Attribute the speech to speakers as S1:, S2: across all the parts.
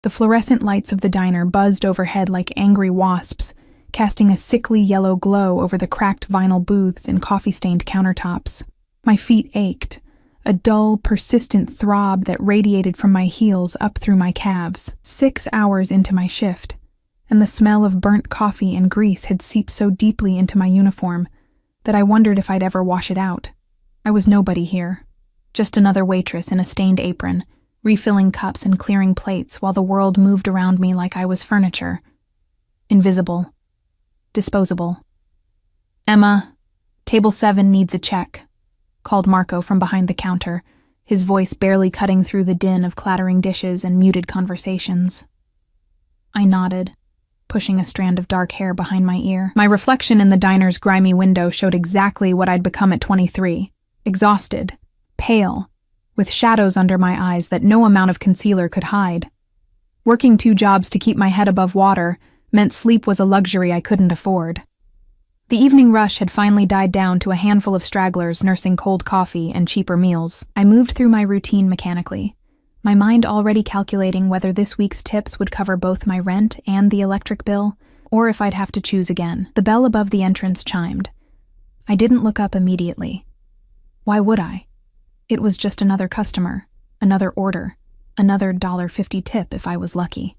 S1: The fluorescent lights of the diner buzzed overhead like angry wasps, casting a sickly yellow glow over the cracked vinyl booths and coffee-stained countertops. My feet ached, a dull, persistent throb that radiated from my heels up through my calves. 6 hours into my shift, and the smell of burnt coffee and grease had seeped so deeply into my uniform that I wondered if I'd ever wash it out. I was nobody here, just another waitress in a stained apron, refilling cups and clearing plates while the world moved around me like I was furniture. Invisible. Disposable. "Emma, table 7 needs a check," called Marco from behind the counter, his voice barely cutting through the din of clattering dishes and muted conversations. I nodded, pushing a strand of dark hair behind my ear. My reflection in the diner's grimy window showed exactly what I'd become at 23. Exhausted, pale, with shadows under my eyes that no amount of concealer could hide. Working 2 jobs to keep my head above water meant sleep was a luxury I couldn't afford. The evening rush had finally died down to a handful of stragglers nursing cold coffee and cheaper meals. I moved through my routine mechanically, my mind already calculating whether this week's tips would cover both my rent and the electric bill, or if I'd have to choose again. The bell above the entrance chimed. I didn't look up immediately. Why would I? It was just another customer, another order, another $1.50 tip if I was lucky.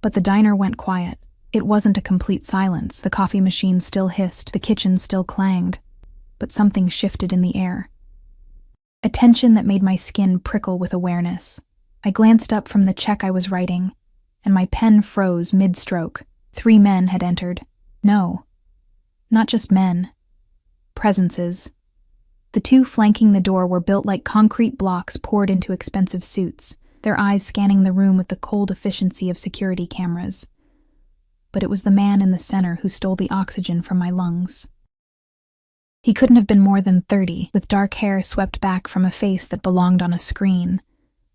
S1: But the diner went quiet. It wasn't a complete silence. The coffee machine still hissed, the kitchen still clanged, but something shifted in the air. A tension that made my skin prickle with awareness. I glanced up from the check I was writing, and my pen froze mid-stroke. 3 men had entered. No, not just men. Presences. The 2 flanking the door were built like concrete blocks poured into expensive suits, their eyes scanning the room with the cold efficiency of security cameras. But it was the man in the center who stole the oxygen from my lungs. He couldn't have been more than 30, with dark hair swept back from a face that belonged on a screen,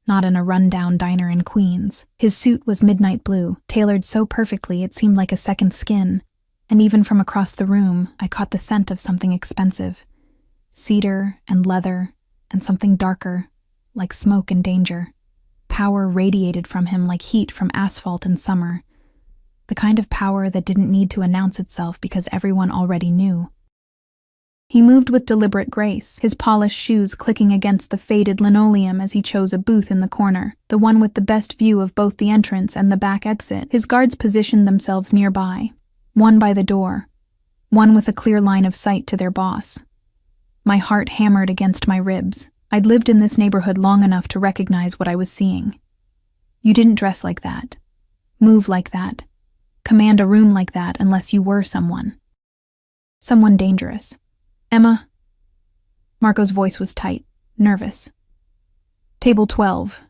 S1: not in a run-down diner in Queens. His suit was midnight blue, tailored so perfectly it seemed like a second skin, and even from across the room, I caught the scent of something expensive. Cedar and leather, and something darker, like smoke and danger. Power radiated from him like heat from asphalt in summer. The kind of power that didn't need to announce itself because everyone already knew. He moved with deliberate grace, his polished shoes clicking against the faded linoleum as he chose a booth in the corner, the one with the best view of both the entrance and the back exit. His guards positioned themselves nearby, one by the door, one with a clear line of sight to their boss. My heart hammered against my ribs. I'd lived in this neighborhood long enough to recognize what I was seeing. You didn't dress like that, move like that, command a room like that unless you were someone. Someone dangerous. "Emma?" Marco's voice was tight, nervous. "Table 12.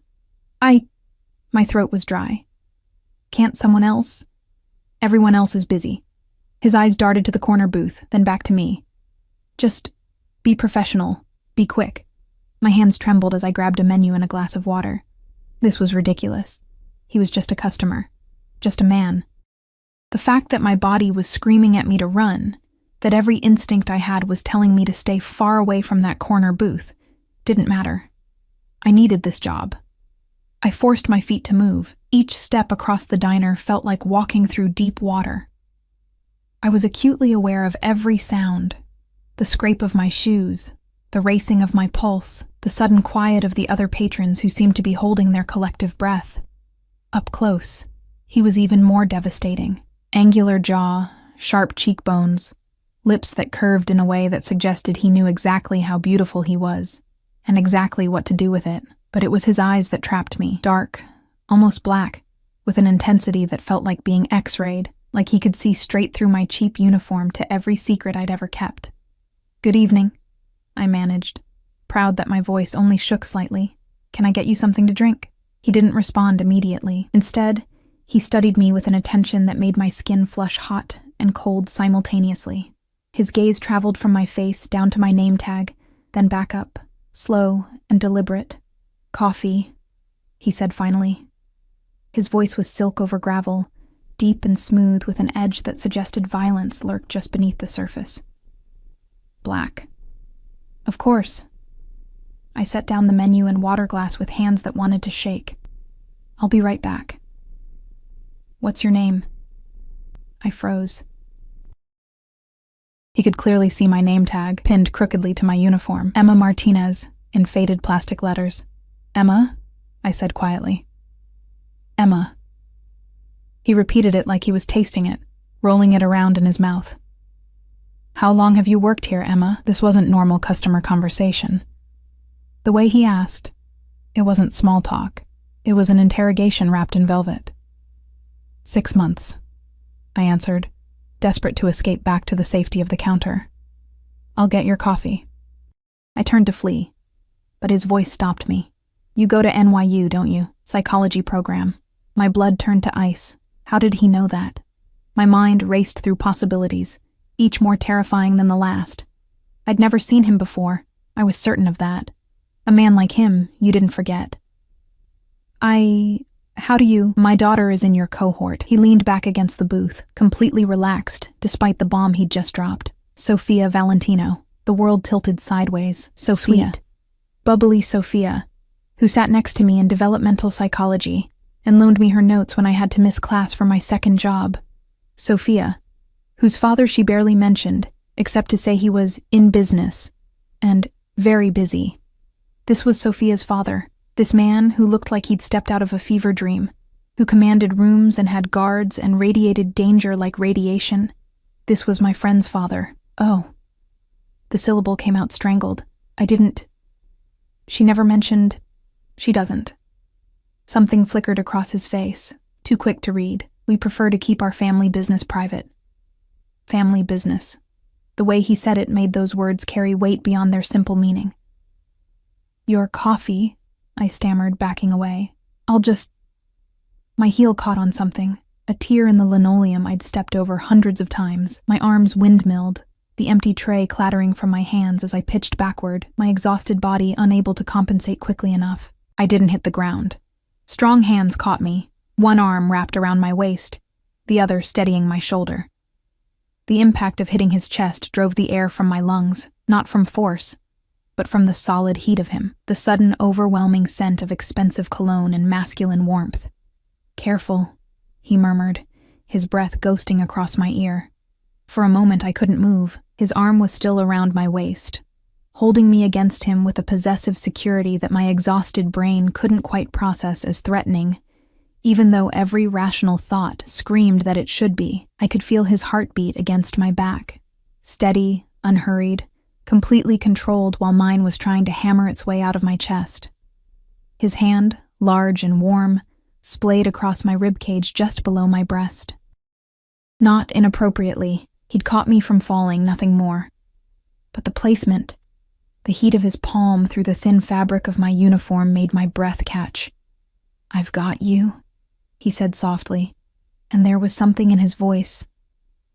S1: My throat was dry. "Can't someone else?" "Everyone else is busy." His eyes darted to the corner booth, then back to me. "Just be professional. Be quick." My hands trembled as I grabbed a menu and a glass of water. This was ridiculous. He was just a customer. Just a man. The fact that my body was screaming at me to run, that every instinct I had was telling me to stay far away from that corner booth, didn't matter. I needed this job. I forced my feet to move. Each step across the diner felt like walking through deep water. I was acutely aware of every sound. The scrape of my shoes, the racing of my pulse, the sudden quiet of the other patrons who seemed to be holding their collective breath. Up close, he was even more devastating. Angular jaw, sharp cheekbones, lips that curved in a way that suggested he knew exactly how beautiful he was, and exactly what to do with it. But it was his eyes that trapped me, dark, almost black, with an intensity that felt like being X-rayed, like he could see straight through my cheap uniform to every secret I'd ever kept. "Good evening," I managed, proud that my voice only shook slightly. "Can I get you something to drink?" He didn't respond immediately. Instead, he studied me with an attention that made my skin flush hot and cold simultaneously. His gaze traveled from my face down to my name tag, then back up, slow and deliberate. "Coffee," he said finally. His voice was silk over gravel, deep and smooth with an edge that suggested violence lurked just beneath the surface. "Black." "Of course." I set down the menu and water glass with hands that wanted to shake. I'll be right back. What's your name? I froze. He could clearly see my name tag, pinned crookedly to my uniform. Emma Martinez, in faded plastic letters. Emma? I said quietly. Emma. He repeated it like he was tasting it, rolling it around in his mouth. How long have you worked here, Emma? This wasn't normal customer conversation. The way he asked, it wasn't small talk. It was an interrogation wrapped in velvet. 6 months, I answered, desperate to escape back to the safety of the counter. I'll get your coffee. I turned to flee, but his voice stopped me. You go to NYU, don't you? Psychology program. My blood turned to ice. How did he know that? My mind raced through possibilities, each more terrifying than the last. I'd never seen him before. I was certain of that. A man like him, you didn't forget. How do you? My daughter is in your cohort. He leaned back against the booth, completely relaxed, despite the bomb he'd just dropped. Sophia Valentino. The world tilted sideways. Sophia. Sweet. Bubbly Sophia, who sat next to me in developmental psychology and loaned me her notes when I had to miss class for my second job. Sophia, whose father she barely mentioned, except to say he was in business and very busy. This was Sophia's father, this man who looked like he'd stepped out of a fever dream, who commanded rooms and had guards and radiated danger like radiation. This was my friend's father. Oh. The syllable came out strangled. She never mentioned. She doesn't. Something flickered across his face, too quick to read. We prefer to keep our family business private. Family business. The way he said it made those words carry weight beyond their simple meaning. Your coffee, I stammered, backing away. My heel caught on something, a tear in the linoleum I'd stepped over hundreds of times. My arms windmilled, the empty tray clattering from my hands as I pitched backward, my exhausted body unable to compensate quickly enough. I didn't hit the ground. Strong hands caught me, one arm wrapped around my waist, the other steadying my shoulder. The impact of hitting his chest drove the air from my lungs, not from force, but from the solid heat of him, the sudden overwhelming scent of expensive cologne and masculine warmth. Careful, he murmured, his breath ghosting across my ear. For a moment I couldn't move. His arm was still around my waist, holding me against him with a possessive security that my exhausted brain couldn't quite process as threatening, even though every rational thought screamed that it should be. I could feel his heartbeat against my back, steady, unhurried, completely controlled while mine was trying to hammer its way out of my chest. His hand, large and warm, splayed across my ribcage just below my breast. Not inappropriately, he'd caught me from falling, nothing more. But the placement, the heat of his palm through the thin fabric of my uniform made my breath catch. I've got you, he said softly, and there was something in his voice,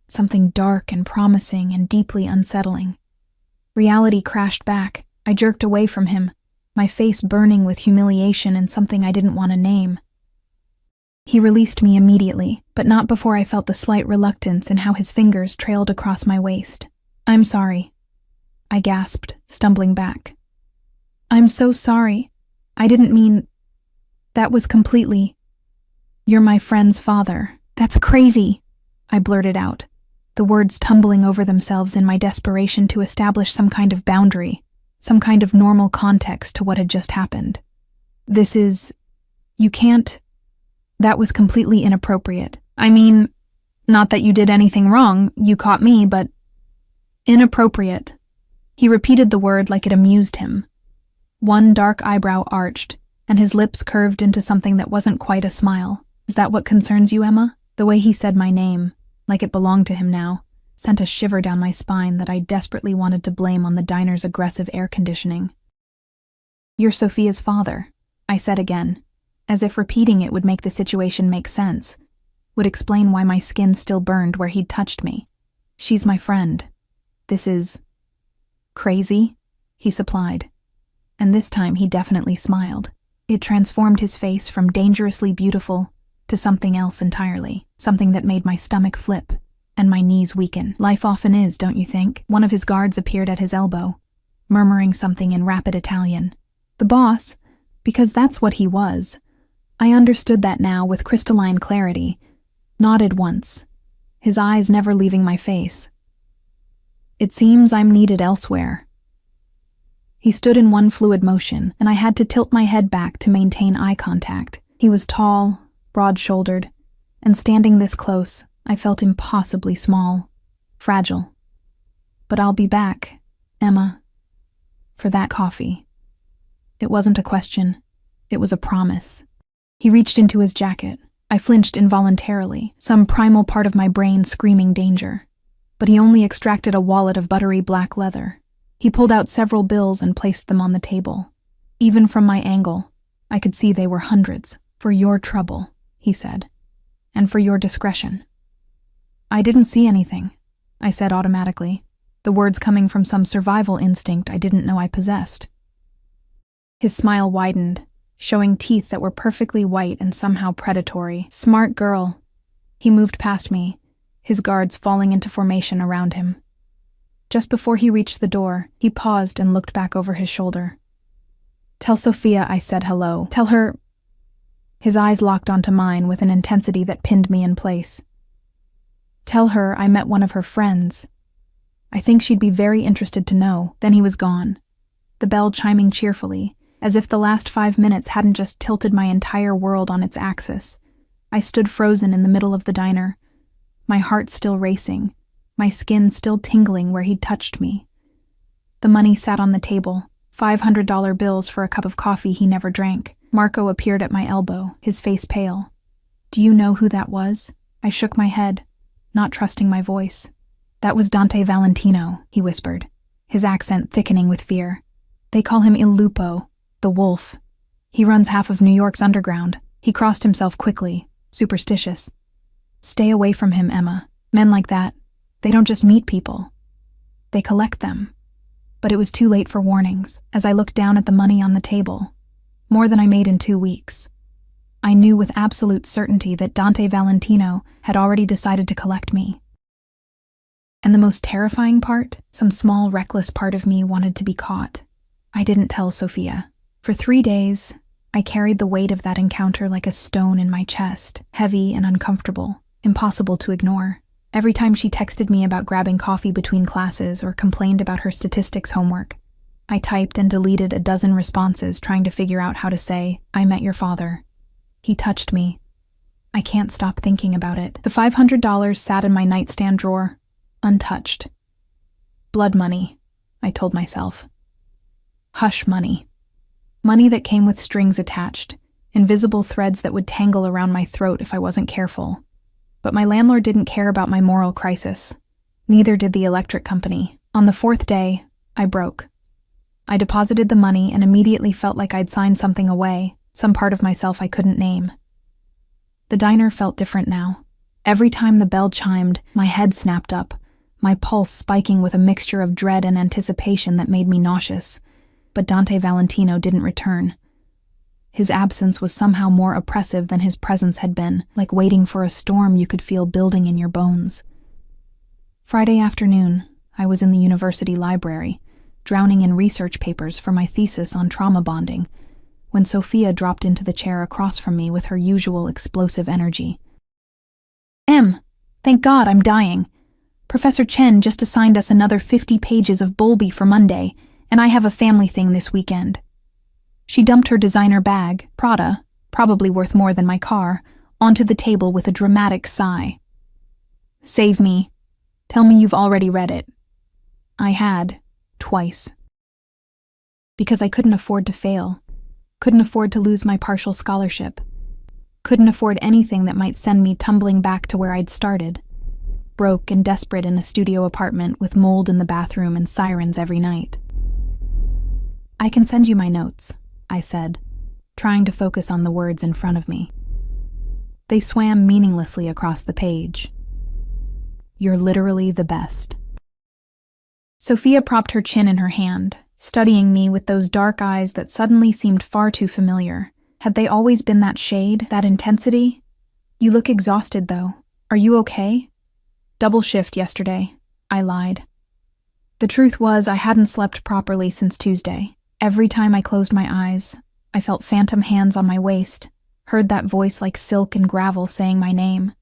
S1: something dark and promising and deeply unsettling. Reality crashed back. I jerked away from him, my face burning with humiliation and something I didn't want to name. He released me immediately, but not before I felt the slight reluctance in how his fingers trailed across my waist. I'm sorry, I gasped, stumbling back. I'm so sorry. I didn't mean... That was completely... You're my friend's father. That's crazy, I blurted out, the words tumbling over themselves in my desperation to establish some kind of boundary, some kind of normal context to what had just happened. You can't... That was completely inappropriate. I mean, not that you did anything wrong, you caught me, but... Inappropriate. He repeated the word like it amused him. One dark eyebrow arched, and his lips curved into something that wasn't quite a smile. Is that what concerns you, Emma? The way he said my name, like it belonged to him now, sent a shiver down my spine that I desperately wanted to blame on the diner's aggressive air conditioning. You're Sophia's father, I said again, as if repeating it would make the situation make sense, would explain why my skin still burned where he'd touched me. She's my friend. This is... crazy, he supplied, and this time he definitely smiled. It transformed his face from dangerously beautiful to something else entirely, something that made my stomach flip and my knees weaken. Life often is, don't you think? One of his guards appeared at his elbow, murmuring something in rapid Italian. The boss, because that's what he was, I understood that now with crystalline clarity, nodded once, his eyes never leaving my face. It seems I'm needed elsewhere. He stood in one fluid motion, and I had to tilt my head back to maintain eye contact. He was tall, broad-shouldered, and standing this close, I felt impossibly small, fragile. But I'll be back, Emma, for that coffee. It wasn't a question, it was a promise. He reached into his jacket. I flinched involuntarily, some primal part of my brain screaming danger. But he only extracted a wallet of buttery black leather. He pulled out several bills and placed them on the table. Even from my angle, I could see they were hundreds. For your trouble, he said, and for your discretion. I didn't see anything, I said automatically, the words coming from some survival instinct I didn't know I possessed. His smile widened, showing teeth that were perfectly white and somehow predatory. Smart girl. He moved past me, his guards falling into formation around him. Just before he reached the door, he paused and looked back over his shoulder. Tell Sophia I said hello. Tell her... His eyes locked onto mine with an intensity that pinned me in place. Tell her I met one of her friends. I think she'd be very interested to know. Then he was gone, the bell chiming cheerfully, as if the last 5 minutes hadn't just tilted my entire world on its axis. I stood frozen in the middle of the diner, my heart still racing, my skin still tingling where he'd touched me. The money sat on the table, $500 bills for a cup of coffee he never drank. Marco appeared at my elbow, his face pale. Do you know who that was? I shook my head, not trusting my voice. That was Dante Valentino, he whispered, his accent thickening with fear. They call him Il Lupo, the wolf. He runs half of New York's underground. He crossed himself quickly, superstitious. Stay away from him, Emma. Men like that, they don't just meet people. They collect them. But it was too late for warnings, as I looked down at the money on the table. More than I made in 2 weeks. I knew with absolute certainty that Dante Valentino had already decided to collect me. And the most terrifying part, some small, reckless part of me wanted to be caught. I didn't tell Sophia. For 3 days, I carried the weight of that encounter like a stone in my chest, heavy and uncomfortable, impossible to ignore. Every time she texted me about grabbing coffee between classes or complained about her statistics homework, I typed and deleted a dozen responses trying to figure out how to say, I met your father. He touched me. I can't stop thinking about it. The $500 sat in my nightstand drawer, untouched. Blood money, I told myself. Hush money. Money that came with strings attached, invisible threads that would tangle around my throat if I wasn't careful. But my landlord didn't care about my moral crisis. Neither did the electric company. On the 4th day, I broke. I deposited the money and immediately felt like I'd signed something away, some part of myself I couldn't name. The diner felt different now. Every time the bell chimed, my head snapped up, my pulse spiking with a mixture of dread and anticipation that made me nauseous. But Dante Valentino didn't return. His absence was somehow more oppressive than his presence had been, like waiting for a storm you could feel building in your bones. Friday afternoon, I was in the university library, drowning in research papers for my thesis on trauma bonding, when Sophia dropped into the chair across from me with her usual explosive energy. Em, thank God I'm dying. Professor Chen just assigned us another 50 pages of Bowlby for Monday, and I have a family thing this weekend. She dumped her designer bag, Prada, probably worth more than my car, onto the table with a dramatic sigh. Save me. Tell me you've already read it. I had. Twice. Because I couldn't afford to fail, couldn't afford to lose my partial scholarship, couldn't afford anything that might send me tumbling back to where I'd started, broke and desperate in a studio apartment with mold in the bathroom and sirens every night. I can send you my notes, I said, trying to focus on the words in front of me. They swam meaninglessly across the page. You're literally the best. Sophia propped her chin in her hand, studying me with those dark eyes that suddenly seemed far too familiar. Had they always been that shade, that intensity? You look exhausted, though. Are you okay? Double shift yesterday, I lied. The truth was I hadn't slept properly since Tuesday. Every time I closed my eyes, I felt phantom hands on my waist, Heard that voice like silk and gravel saying my name.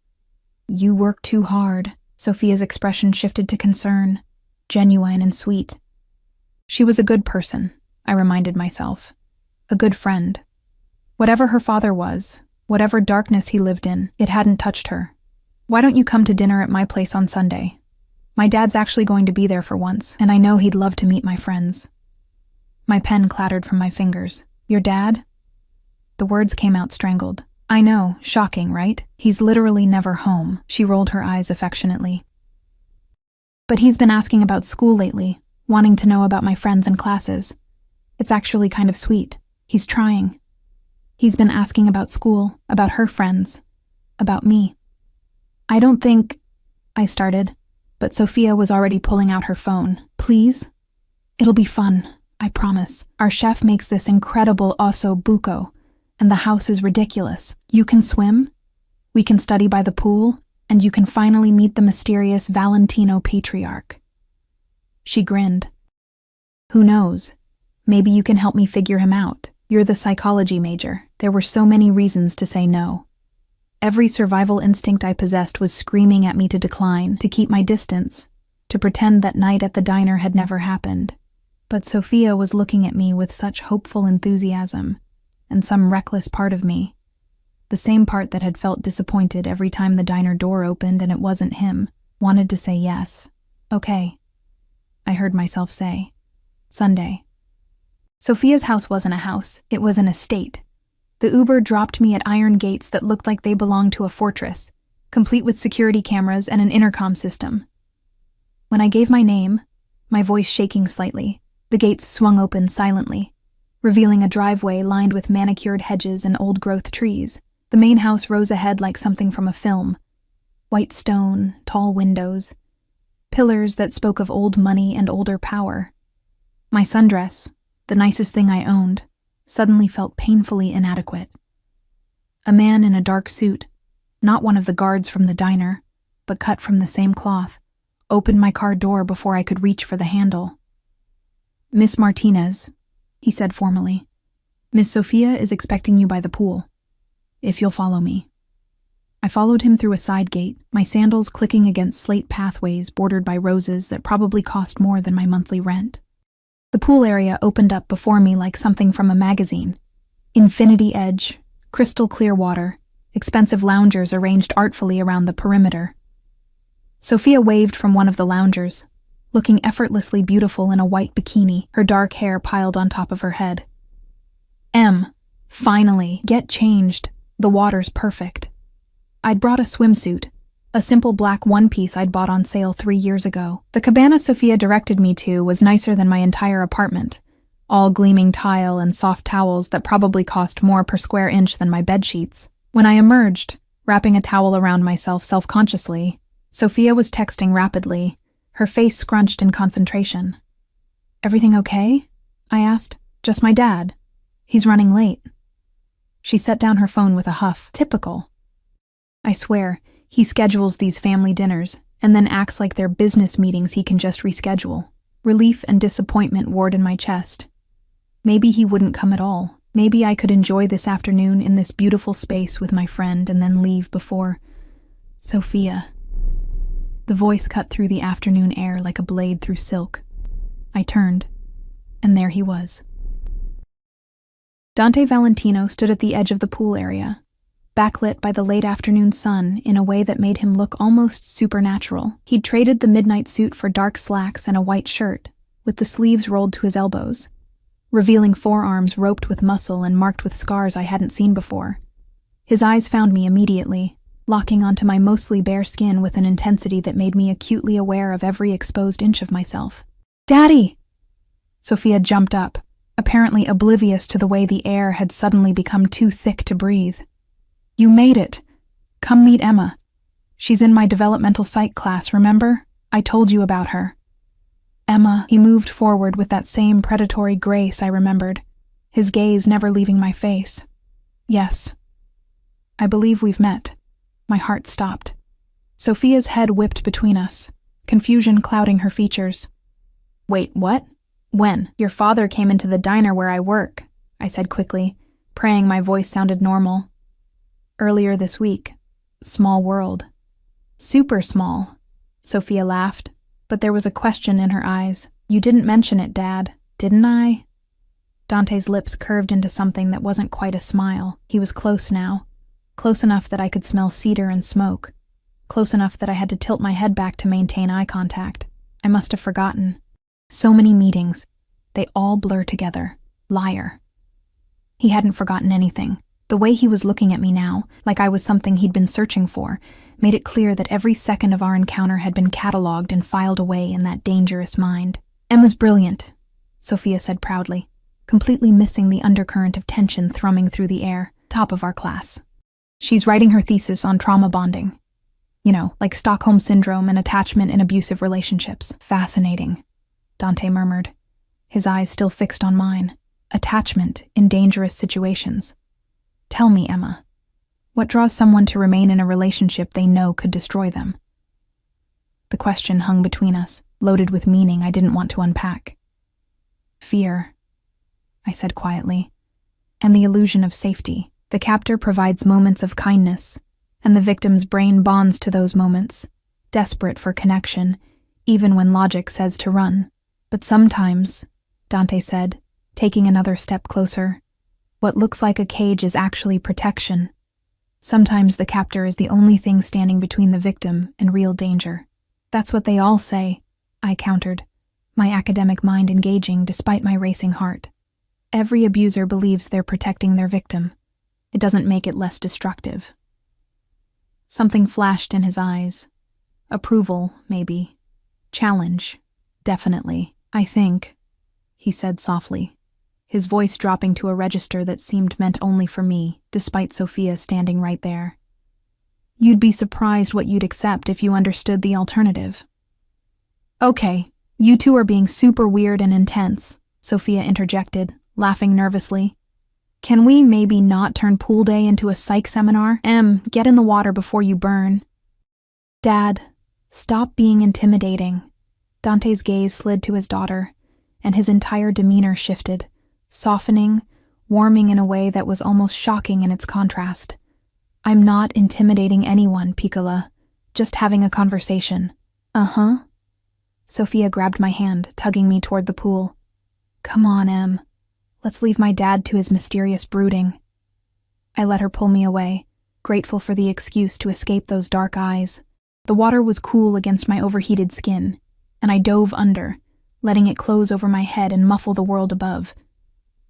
S1: You work too hard. Sophia's expression shifted to concern, genuine and sweet. She was a good person, I reminded myself. A good friend. Whatever her father was, whatever darkness he lived in, it hadn't touched her. Why don't you come to dinner at my place on Sunday? My dad's actually going to be there for once, and I know he'd love to meet my friends. My pen clattered from my fingers. Your dad? The words came out strangled. I know, shocking, right? He's literally never home. She rolled her eyes affectionately. But he's been asking about school lately, wanting to know about my friends and classes. It's actually kind of sweet. He's trying. He's been asking about school, about her friends, about me. I don't think... I started, but Sophia was already pulling out her phone. Please? It'll be fun, I promise. Our chef makes this incredible osso buco, and the house is ridiculous. You can swim, we can study by the pool, and you can finally meet the mysterious Valentino patriarch. She grinned. Who knows? Maybe you can help me figure him out. You're the psychology major. There were so many reasons to say no. Every survival instinct I possessed was screaming at me to decline, to keep my distance, to pretend that night at the diner had never happened. But Sophia was looking at me with such hopeful enthusiasm, and some reckless part of me, the same part that had felt disappointed every time the diner door opened and it wasn't him, wanted to say yes. Okay, I heard myself say. Sunday. Sophia's house wasn't a house, it was an estate. The Uber dropped me at iron gates that looked like they belonged to a fortress, complete with security cameras and an intercom system. When I gave my name, my voice shaking slightly, the gates swung open silently, revealing a driveway lined with manicured hedges and old-growth trees. The main house rose ahead like something from a film. White stone, tall windows, pillars that spoke of old money and older power. My sundress, the nicest thing I owned, suddenly felt painfully inadequate. A man in a dark suit, not one of the guards from the diner, but cut from the same cloth, opened my car door before I could reach for the handle. Miss Martinez, he said formally, Miss Sophia is expecting you by the pool. If you'll follow me. I followed him through a side gate, my sandals clicking against slate pathways bordered by roses that probably cost more than my monthly rent. The pool area opened up before me like something from a magazine. Infinity edge, crystal clear water, expensive loungers arranged artfully around the perimeter. Sophia waved from one of the loungers, looking effortlessly beautiful in a white bikini, her dark hair piled on top of her head. Finally, get changed. The water's perfect. I'd brought a swimsuit, a simple black one-piece I'd bought on sale 3 years ago. The cabana Sophia directed me to was nicer than my entire apartment, all gleaming tile and soft towels that probably cost more per square inch than my bedsheets. When I emerged, wrapping a towel around myself self-consciously, Sophia was texting rapidly, her face scrunched in concentration. Everything okay? I asked. Just my dad. He's running late. She set down her phone with a huff. Typical. I swear, he schedules these family dinners, and then acts like they're business meetings he can just reschedule. Relief and disappointment warred in my chest. Maybe he wouldn't come at all. Maybe I could enjoy this afternoon in this beautiful space with my friend and then leave before... Sophia. The voice cut through the afternoon air like a blade through silk. I turned, and there he was. Dante Valentino stood at the edge of the pool area, backlit by the late afternoon sun in a way that made him look almost supernatural. He'd traded the midnight suit for dark slacks and a white shirt, with the sleeves rolled to his elbows, revealing forearms roped with muscle and marked with scars I hadn't seen before. His eyes found me immediately, locking onto my mostly bare skin with an intensity that made me acutely aware of every exposed inch of myself. Daddy! Sophia jumped up, apparently oblivious to the way the air had suddenly become too thick to breathe. You made it. Come meet Emma. She's in my developmental psych class, remember? I told you about her. Emma, he moved forward with that same predatory grace I remembered, his gaze never leaving my face. Yes. I believe we've met. My heart stopped. Sophia's head whipped between us, confusion clouding her features. Wait, what? When? Your father came into the diner where I work, I said quickly, praying my voice sounded normal. Earlier this week. Small world. Super small. Sophia laughed, but there was a question in her eyes. You didn't mention it, Dad, didn't I? Dante's lips curved into something that wasn't quite a smile. He was close now. Close enough that I could smell cedar and smoke. Close enough that I had to tilt my head back to maintain eye contact. I must have forgotten. So many meetings. They all blur together. Liar. He hadn't forgotten anything. The way he was looking at me now, like I was something he'd been searching for, made it clear that every second of our encounter had been catalogued and filed away in that dangerous mind. Emma's brilliant, Sophia said proudly, completely missing the undercurrent of tension thrumming through the air. Top of our class. She's writing her thesis on trauma bonding. You know, like Stockholm Syndrome and attachment in abusive relationships. Fascinating, Dante murmured, his eyes still fixed on mine. Attachment in dangerous situations. Tell me, Emma, what draws someone to remain in a relationship they know could destroy them? The question hung between us, loaded with meaning I didn't want to unpack. Fear, I said quietly, and the illusion of safety. The captor provides moments of kindness, and the victim's brain bonds to those moments, desperate for connection, even when logic says to run. But sometimes, Dante said, taking another step closer, what looks like a cage is actually protection. Sometimes the captor is the only thing standing between the victim and real danger. That's what they all say, I countered, my academic mind engaging despite my racing heart. Every abuser believes they're protecting their victim. It doesn't make it less destructive. Something flashed in his eyes. Approval, maybe. Challenge, definitely. I think, he said softly, his voice dropping to a register that seemed meant only for me, despite Sophia standing right there. You'd be surprised what you'd accept if you understood the alternative. Okay, you two are being super weird and intense, Sophia interjected, laughing nervously. Can we maybe not turn pool day into a psych seminar? Get in the water before you burn. Dad, stop being intimidating. Dante's gaze slid to his daughter, and his entire demeanor shifted, softening, warming in a way that was almost shocking in its contrast. I'm not intimidating anyone, Piccola. Just having a conversation. Uh-huh. Sophia grabbed my hand, tugging me toward the pool. Come on, Em. Let's leave my dad to his mysterious brooding. I let her pull me away, grateful for the excuse to escape those dark eyes. The water was cool against my overheated skin, and I dove under, letting it close over my head and muffle the world above.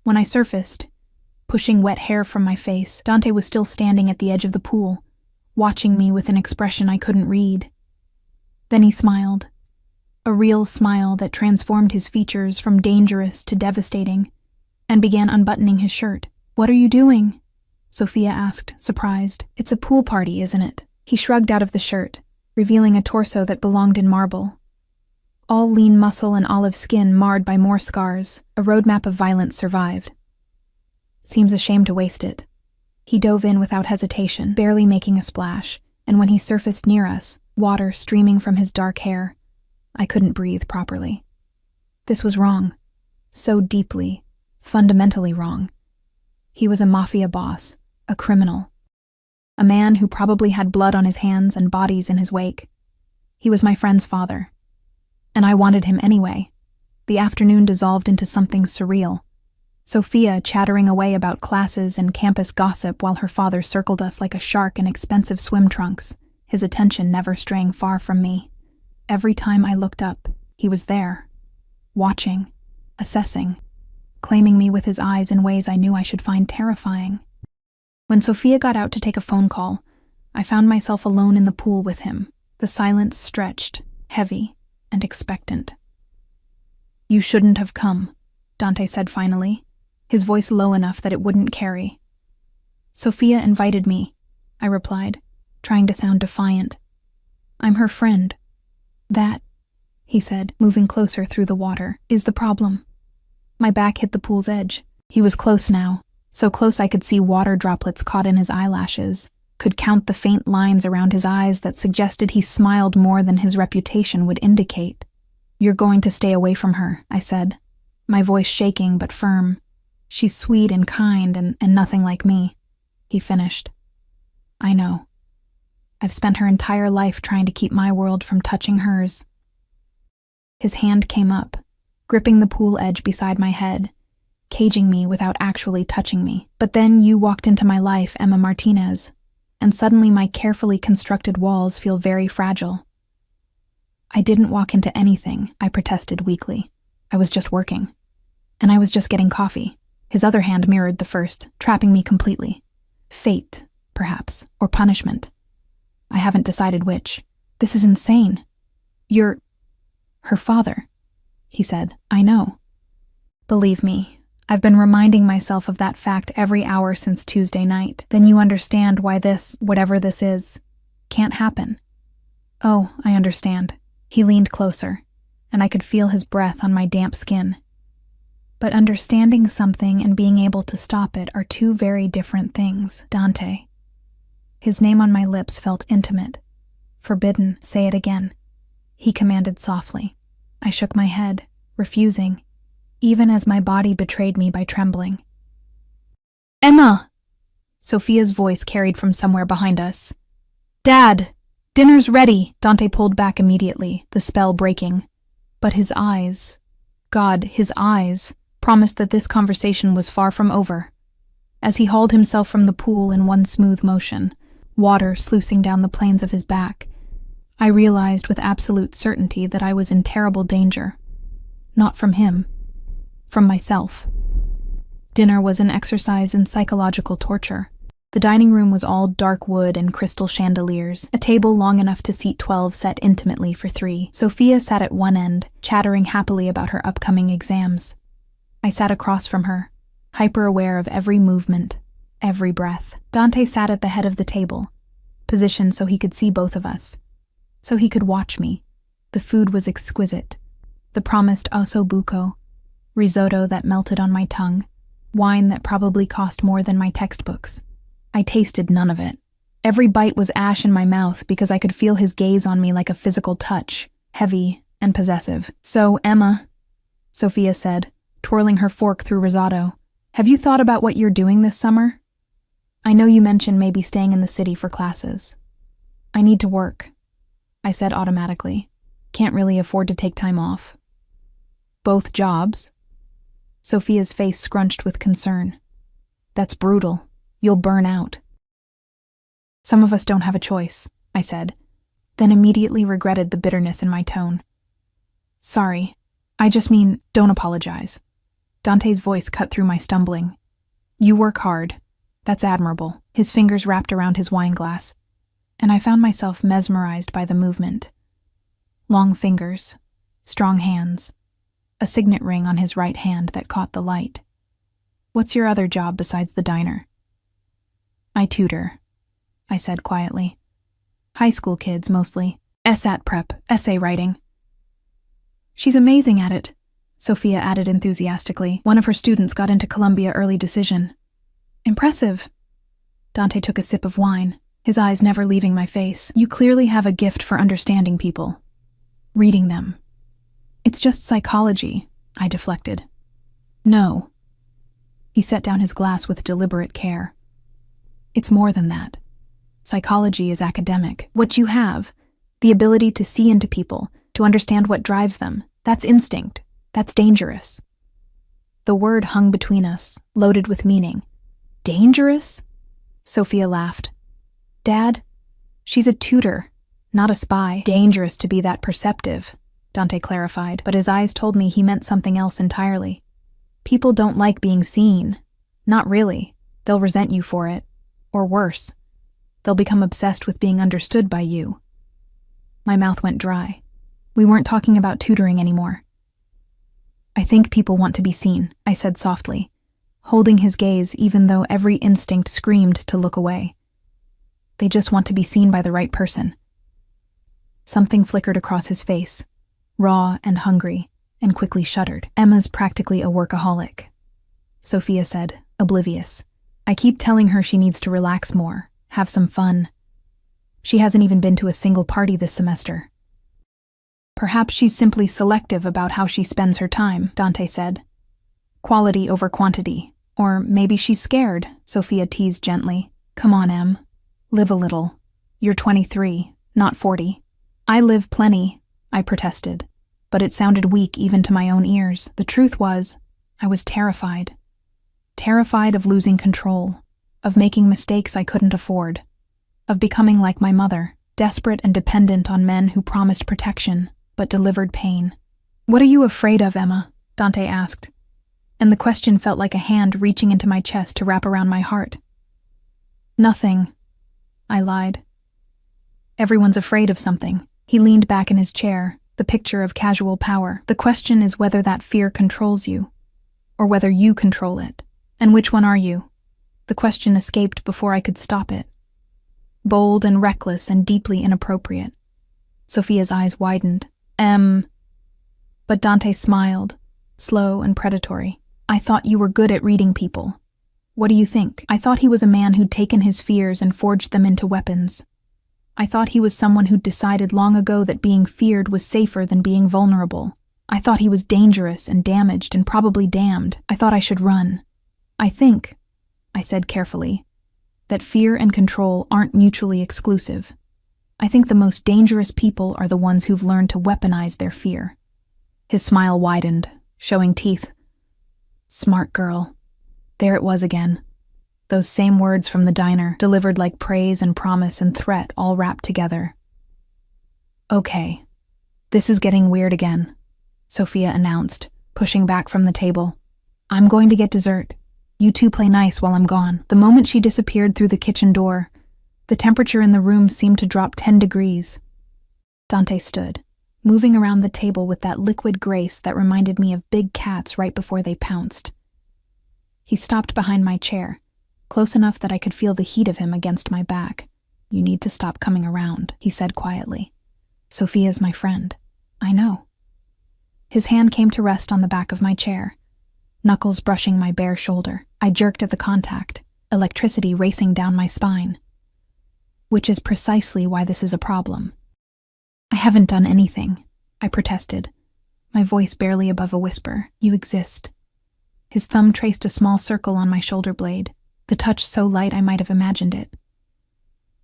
S1: When I surfaced, pushing wet hair from my face, Dante was still standing at the edge of the pool, watching me with an expression I couldn't read. Then he smiled, a real smile that transformed his features from dangerous to devastating, and began unbuttoning his shirt. What are you doing? Sophia asked, surprised. It's a pool party, isn't it? He shrugged out of the shirt, revealing a torso that belonged in marble. All lean muscle and olive skin marred by more scars, a roadmap of violence survived. Seems a shame to waste it. He dove in without hesitation, barely making a splash, and when he surfaced near us, water streaming from his dark hair, I couldn't breathe properly. This was wrong. So deeply, fundamentally wrong. He was a mafia boss, a criminal. A man who probably had blood on his hands and bodies in his wake. He was my friend's father. And I wanted him anyway. The afternoon dissolved into something surreal. Sophia chattering away about classes and campus gossip while her father circled us like a shark in expensive swim trunks, his attention never straying far from me. Every time I looked up, he was there, watching, assessing, claiming me with his eyes in ways I knew I should find terrifying. When Sophia got out to take a phone call, I found myself alone in the pool with him, the silence stretched, heavy, and expectant. You shouldn't have come, Dante said finally, his voice low enough that it wouldn't carry. Sophia invited me, I replied, trying to sound defiant. I'm her friend. That, he said, moving closer through the water, is the problem. My back hit the pool's edge. He was close now, so close I could see water droplets caught in his eyelashes, could count the faint lines around his eyes that suggested he smiled more than his reputation would indicate. You're going to stay away from her, I said, my voice shaking but firm. She's sweet and kind and nothing like me, he finished. I know. I've spent her entire life trying to keep my world from touching hers. His hand came up, gripping the pool edge beside my head, caging me without actually touching me. But then you walked into my life, Emma Martinez, and suddenly my carefully constructed walls feel very fragile. I didn't walk into anything, I protested weakly. I was just working. And I was just getting coffee. His other hand mirrored the first, trapping me completely. Fate, perhaps, or punishment. I haven't decided which. This is insane. You're her father, he said. I know. Believe me, I've been reminding myself of that fact every hour since Tuesday night. Then you understand why this, whatever this is, can't happen. Oh, I understand. He leaned closer, and I could feel his breath on my damp skin. But understanding something and being able to stop it are two very different things, Dante. His name on my lips felt intimate. Forbidden, say it again. He commanded softly. I shook my head, refusing, even as my body betrayed me by trembling. Emma! Sophia's voice carried from somewhere behind us. Dad! Dinner's ready! Dante pulled back immediately, the spell breaking. But his eyes, God, his eyes, promised that this conversation was far from over. As he hauled himself from the pool in one smooth motion, water sluicing down the planes of his back, I realized with absolute certainty that I was in terrible danger. Not from him, from myself. Dinner was an exercise in psychological torture. The dining room was all dark wood and crystal chandeliers, a table long enough to seat 12 set intimately for 3. Sophia sat at one end, chattering happily about her upcoming exams. I sat across from her, hyper-aware of every movement, every breath. Dante sat at the head of the table, positioned so he could see both of us, so he could watch me. The food was exquisite. The promised osso buco, risotto that melted on my tongue, wine that probably cost more than my textbooks. I tasted none of it. Every bite was ash in my mouth because I could feel his gaze on me like a physical touch, heavy and possessive. So, Emma, Sophia said, twirling her fork through risotto, have you thought about what you're doing this summer? I know you mentioned maybe staying in the city for classes. I need to work, I said automatically. Can't really afford to take time off. Both jobs? Sophia's face scrunched with concern. That's brutal. You'll burn out. Some of us don't have a choice, I said, then immediately regretted the bitterness in my tone. Sorry, I just mean, don't apologize. Dante's voice cut through my stumbling. You work hard. That's admirable. His fingers wrapped around his wine glass, and I found myself mesmerized by the movement. Long fingers, strong hands, a signet ring on his right hand that caught the light. What's your other job besides the diner? I tutor, I said quietly. High school kids, mostly. SAT prep, essay writing. She's amazing at it, Sophia added enthusiastically. One of her students got into Columbia early decision. Impressive. Dante took a sip of wine, his eyes never leaving my face. You clearly have a gift for understanding people. Reading them. It's just psychology, I deflected. No. He set down his glass with deliberate care. It's more than that. Psychology is academic. What you have, the ability to see into people, to understand what drives them, that's instinct. That's dangerous. The word hung between us, loaded with meaning. Dangerous? Sophia laughed. Dad, she's a tutor, not a spy. Dangerous to be that perceptive, Dante clarified, but his eyes told me he meant something else entirely. People don't like being seen. Not really. They'll resent you for it. Or worse, they'll become obsessed with being understood by you. My mouth went dry. We weren't talking about tutoring anymore. I think people want to be seen, I said softly, holding his gaze even though every instinct screamed to look away. They just want to be seen by the right person. Something flickered across his face, raw and hungry, and quickly shuddered. Emma's practically a workaholic, Sophia said, oblivious. I keep telling her she needs to relax more, have some fun. She hasn't even been to a single party this semester. Perhaps she's simply selective about how she spends her time, Dante said. Quality over quantity. Or maybe she's scared, Sophia teased gently. Come on, Em. Live a little. You're 23, not 40. I live plenty, I protested. But it sounded weak even to my own ears. The truth was, I was terrified. Terrified of losing control, of making mistakes I couldn't afford, of becoming like my mother, desperate and dependent on men who promised protection, but delivered pain. "What are you afraid of, Emma?" Dante asked, and the question felt like a hand reaching into my chest to wrap around my heart. "Nothing," I lied. "Everyone's afraid of something." He leaned back in his chair, the picture of casual power. "The question is whether that fear controls you, or whether you control it. And which one are you?" The question escaped before I could stop it. Bold and reckless and deeply inappropriate. Sophia's eyes widened. But Dante smiled, slow and predatory. "I thought you were good at reading people. What do you think? I thought he was a man who'd taken his fears and forged them into weapons. I thought he was someone who'd decided long ago that being feared was safer than being vulnerable. I thought he was dangerous and damaged and probably damned. I thought I should run. I think," I said carefully, "that fear and control aren't mutually exclusive. I think the most dangerous people are the ones who've learned to weaponize their fear." His smile widened, showing teeth. "Smart girl." There it was again. Those same words from the diner, delivered like praise and promise and threat all wrapped together. "Okay, this is getting weird again," Sophia announced, pushing back from the table. "I'm going to get dessert. You two play nice while I'm gone." The moment she disappeared through the kitchen door, the temperature in the room seemed to drop 10 degrees. Dante stood, moving around the table with that liquid grace that reminded me of big cats right before they pounced. He stopped behind my chair, close enough that I could feel the heat of him against my back. "You need to stop coming around," he said quietly. "Sophia's my friend. I know." His hand came to rest on the back of my chair, knuckles brushing my bare shoulder. I jerked at the contact, electricity racing down my spine. "Which is precisely why this is a problem." "I haven't done anything," I protested, my voice barely above a whisper. "You exist." His thumb traced a small circle on my shoulder blade, the touch so light I might have imagined it.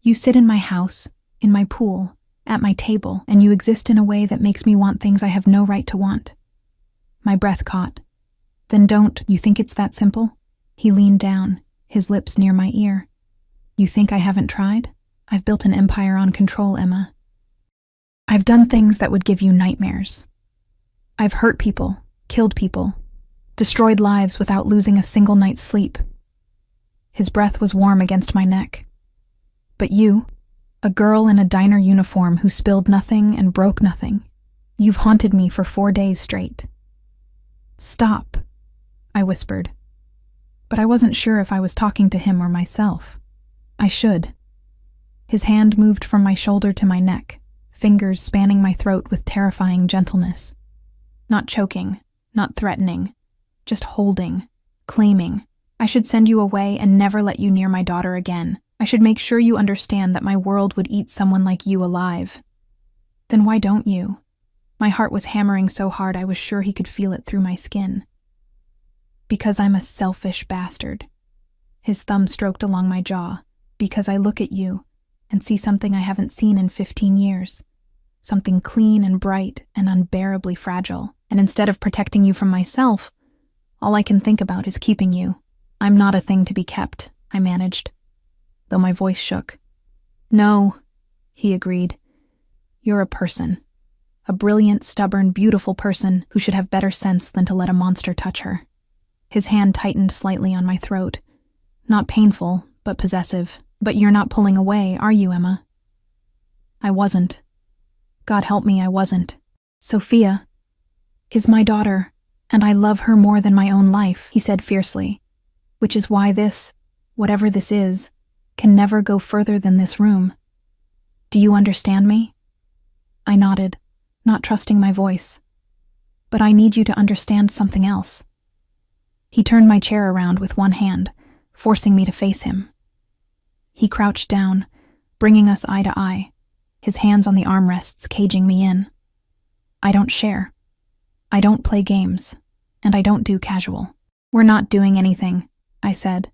S1: "You sit in my house, in my pool, at my table, and you exist in a way that makes me want things I have no right to want." My breath caught. "Then don't you think it's that simple?" He leaned down, his lips near my ear. "You think I haven't tried? I've built an empire on control, Emma. I've done things that would give you nightmares. I've hurt people, killed people, destroyed lives without losing a single night's sleep." His breath was warm against my neck. "But you, a girl in a diner uniform who spilled nothing and broke nothing, you've haunted me for 4 days straight." "Stop," I whispered. But I wasn't sure if I was talking to him or myself. I should. His hand moved from my shoulder to my neck, fingers spanning my throat with terrifying gentleness. Not choking, not threatening, just holding, claiming. "I should send you away and never let you near my daughter again. I should make sure you understand that my world would eat someone like you alive." "Then why don't you?" My heart was hammering so hard I was sure he could feel it through my skin. "Because I'm a selfish bastard." His thumb stroked along my jaw. "Because I look at you and see something I haven't seen in 15 years. Something clean and bright and unbearably fragile. And instead of protecting you from myself, all I can think about is keeping you. I'm not a thing to be kept," I managed, though my voice shook. "No," he agreed. "You're a person. A brilliant, stubborn, beautiful person who should have better sense than to let a monster touch her." His hand tightened slightly on my throat. Not painful, but possessive. "But you're not pulling away, are you, Emma?" I wasn't. God help me, I wasn't. "Sophia is my daughter, and I love her more than my own life," he said fiercely. "Which is why this, whatever this is, can never go further than this room. Do you understand me?" I nodded, not trusting my voice. "But I need you to understand something else." He turned my chair around with one hand, forcing me to face him. He crouched down, bringing us eye to eye, his hands on the armrests caging me in. "I don't share. I don't play games, and I don't do casual." "We're not doing anything," I said,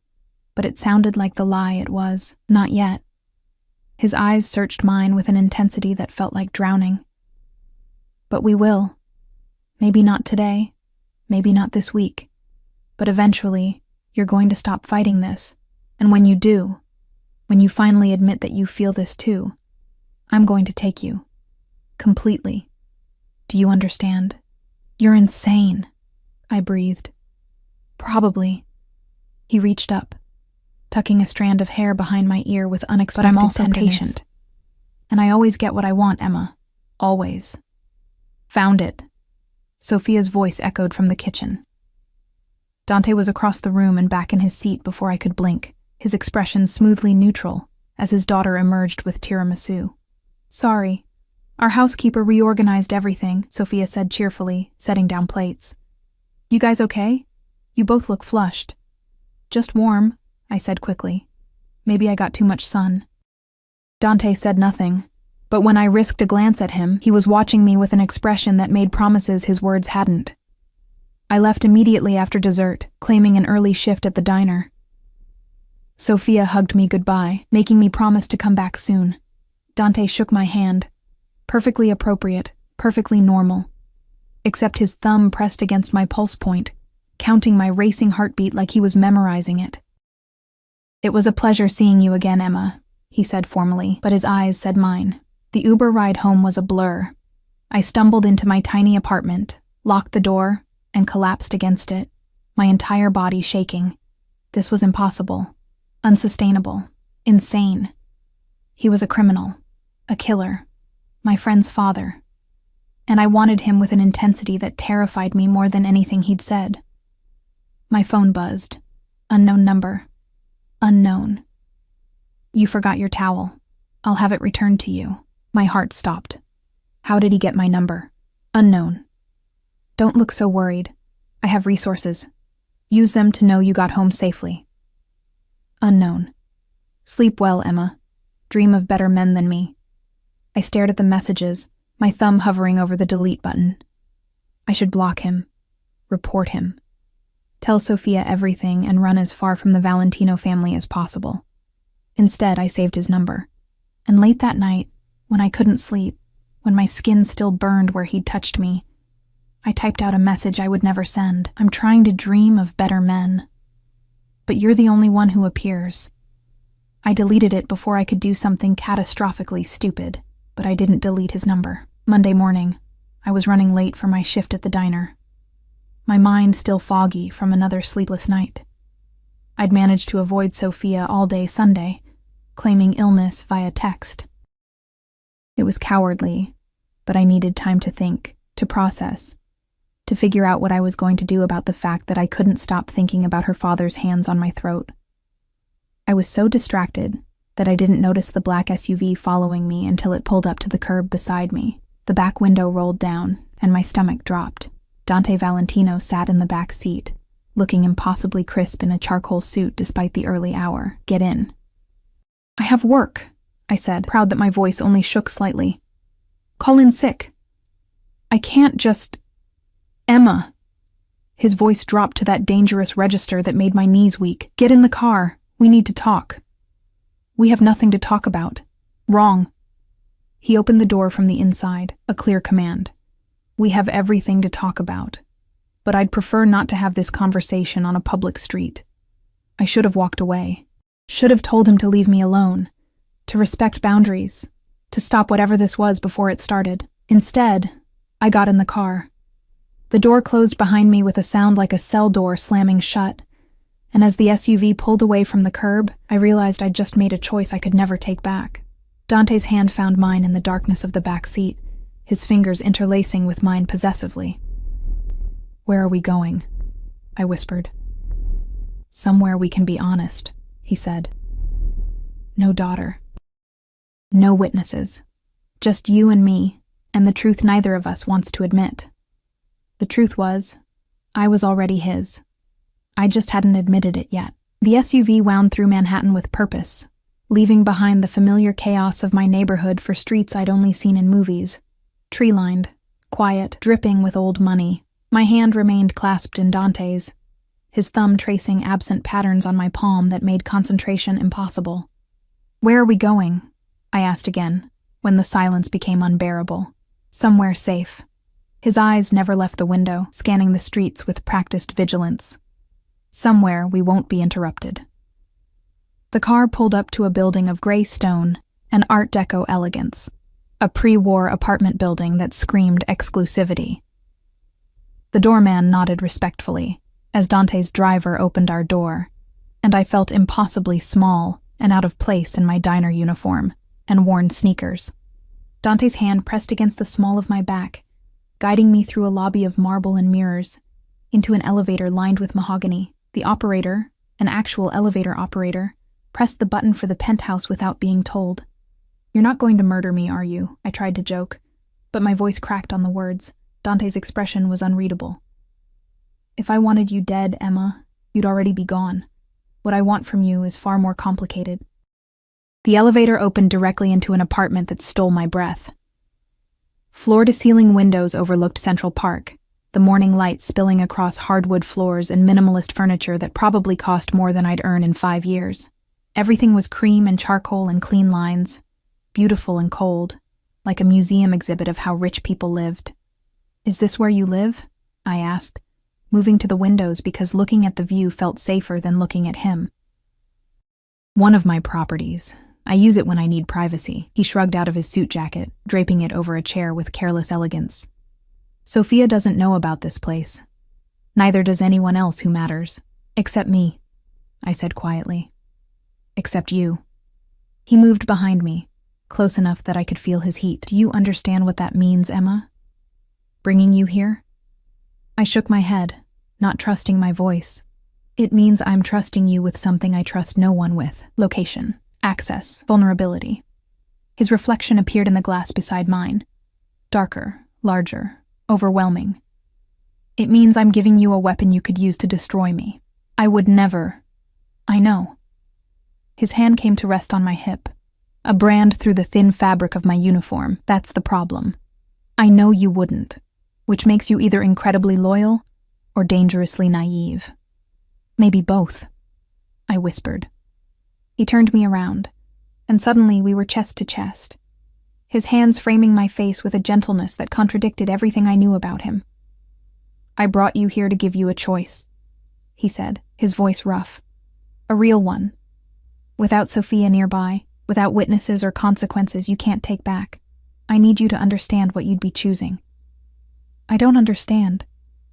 S1: but it sounded like the lie it was. "Not yet." His eyes searched mine with an intensity that felt like drowning. But we will. Maybe not today, maybe not this week. But eventually, you're going to stop fighting this. And when you do, when you finally admit that you feel this too, I'm going to take you. Completely. Do you understand? You're insane, I breathed. Probably. He reached up, tucking a strand of hair behind my ear with unexpected tenderness. But I'm also patient. And I always get what I want, Emma. Always. Found it. Sophia's voice echoed from the kitchen. Dante was across the room and back in his seat before I could blink, his expression smoothly neutral as his daughter emerged with tiramisu. Sorry. Our housekeeper reorganized everything, Sophia said cheerfully, setting down plates. You guys okay? You both look flushed. Just warm, I said quickly. Maybe I got too much sun. Dante said nothing, but when I risked a glance at him, he was watching me with an expression that made promises his words hadn't. I left immediately after dessert, claiming an early shift at the diner. Sophia hugged me goodbye, making me promise to come back soon. Dante shook my hand. Perfectly appropriate, perfectly normal. Except his thumb pressed against my pulse point, counting my racing heartbeat like he was memorizing it. It was a pleasure seeing you again, Emma, he said formally, but his eyes said mine. The Uber ride home was a blur. I stumbled into my tiny apartment, locked the door, and collapsed against it, my entire body shaking. This was impossible, unsustainable, insane. He was a criminal, a killer, my friend's father, and I wanted him with an intensity that terrified me more than anything he'd said. My phone buzzed. Unknown number. Unknown. You forgot your towel. I'll have it returned to you. My heart stopped. How did he get my number? Unknown. Don't look so worried. I have resources. Use them to know you got home safely. Unknown. Sleep well, Emma. Dream of better men than me. I stared at the messages, my thumb hovering over the delete button. I should block him. Report him. Tell Sophia everything and run as far from the Valentino family as possible. Instead, I saved his number. And late that night, when I couldn't sleep, when my skin still burned where he'd touched me, I typed out a message I would never send. I'm trying to dream of better men. But you're the only one who appears. I deleted it before I could do something catastrophically stupid, but I didn't delete his number. Monday morning, I was running late for my shift at the diner. My mind still foggy from another sleepless night. I'd managed to avoid Sophia all day Sunday, claiming illness via text. It was cowardly, but I needed time to think, to process, to figure out what I was going to do about the fact that I couldn't stop thinking about her father's hands on my throat. I was so distracted that I didn't notice the black SUV following me until it pulled up to the curb beside me. The back window rolled down, and my stomach dropped. Dante Valentino sat in the back seat, looking impossibly crisp in a charcoal suit despite the early hour. Get in. I have work, I said, proud that my voice only shook slightly. Call in sick. I can't just... Emma. His voice dropped to that dangerous register that made my knees weak. Get in the car. We need to talk. We have nothing to talk about. Wrong. He opened the door from the inside, a clear command. We have everything to talk about. But I'd prefer not to have this conversation on a public street. I should have walked away. Should have told him to leave me alone, to respect boundaries, to stop whatever this was before it started. Instead, I got in the car. The door closed behind me with a sound like a cell door slamming shut, and as the SUV pulled away from the curb, I realized I'd just made a choice I could never take back. Dante's hand found mine in the darkness of the back seat, his fingers interlacing with mine possessively. Where are we going? I whispered. Somewhere we can be honest, he said. No daughter. No witnesses. Just you and me, and the truth neither of us wants to admit. The truth was, I was already his. I just hadn't admitted it yet. The SUV wound through Manhattan with purpose, leaving behind the familiar chaos of my neighborhood for streets I'd only seen in movies. Tree-lined, quiet, dripping with old money. My hand remained clasped in Dante's, his thumb tracing absent patterns on my palm that made concentration impossible. Where are we going? I asked again, when the silence became unbearable. Somewhere safe. His eyes never left the window, scanning the streets with practiced vigilance. Somewhere we won't be interrupted. The car pulled up to a building of gray stone and Art Deco elegance, a pre-war apartment building that screamed exclusivity. The doorman nodded respectfully as Dante's driver opened our door, and I felt impossibly small and out of place in my diner uniform and worn sneakers. Dante's hand pressed against the small of my back, guiding me through a lobby of marble and mirrors, into an elevator lined with mahogany. The operator, an actual elevator operator, pressed the button for the penthouse without being told. "You're not going to murder me, are you?" I tried to joke, but my voice cracked on the words. Dante's expression was unreadable. "If I wanted you dead, Emma, you'd already be gone. What I want from you is far more complicated." The elevator opened directly into an apartment that stole my breath. Floor-to-ceiling windows overlooked Central Park, the morning light spilling across hardwood floors and minimalist furniture that probably cost more than I'd earn in 5 years. Everything was cream and charcoal and clean lines, beautiful and cold, like a museum exhibit of how rich people lived. "Is this where you live?" I asked, moving to the windows because looking at the view felt safer than looking at him. "One of my properties. I use it when I need privacy." He shrugged out of his suit jacket, draping it over a chair with careless elegance. "Sophia doesn't know about this place. Neither does anyone else who matters. Except me," I said quietly. "Except you." He moved behind me, close enough that I could feel his heat. "Do you understand what that means, Emma? Bringing you here?" I shook my head, not trusting my voice. "It means I'm trusting you with something I trust no one with: location, access, vulnerability." His reflection appeared in the glass beside mine. Darker, larger, overwhelming. "It means I'm giving you a weapon you could use to destroy me. I would never." "I know." His hand came to rest on my hip, a brand through the thin fabric of my uniform. "That's the problem. I know you wouldn't, which makes you either incredibly loyal or dangerously naive. Maybe both," I whispered. He turned me around, and suddenly we were chest to chest, his hands framing my face with a gentleness that contradicted everything I knew about him. "I brought you here to give you a choice," he said, his voice rough. "A real one. Without Sophia nearby, without witnesses or consequences you can't take back. I need you to understand what you'd be choosing." "I don't understand.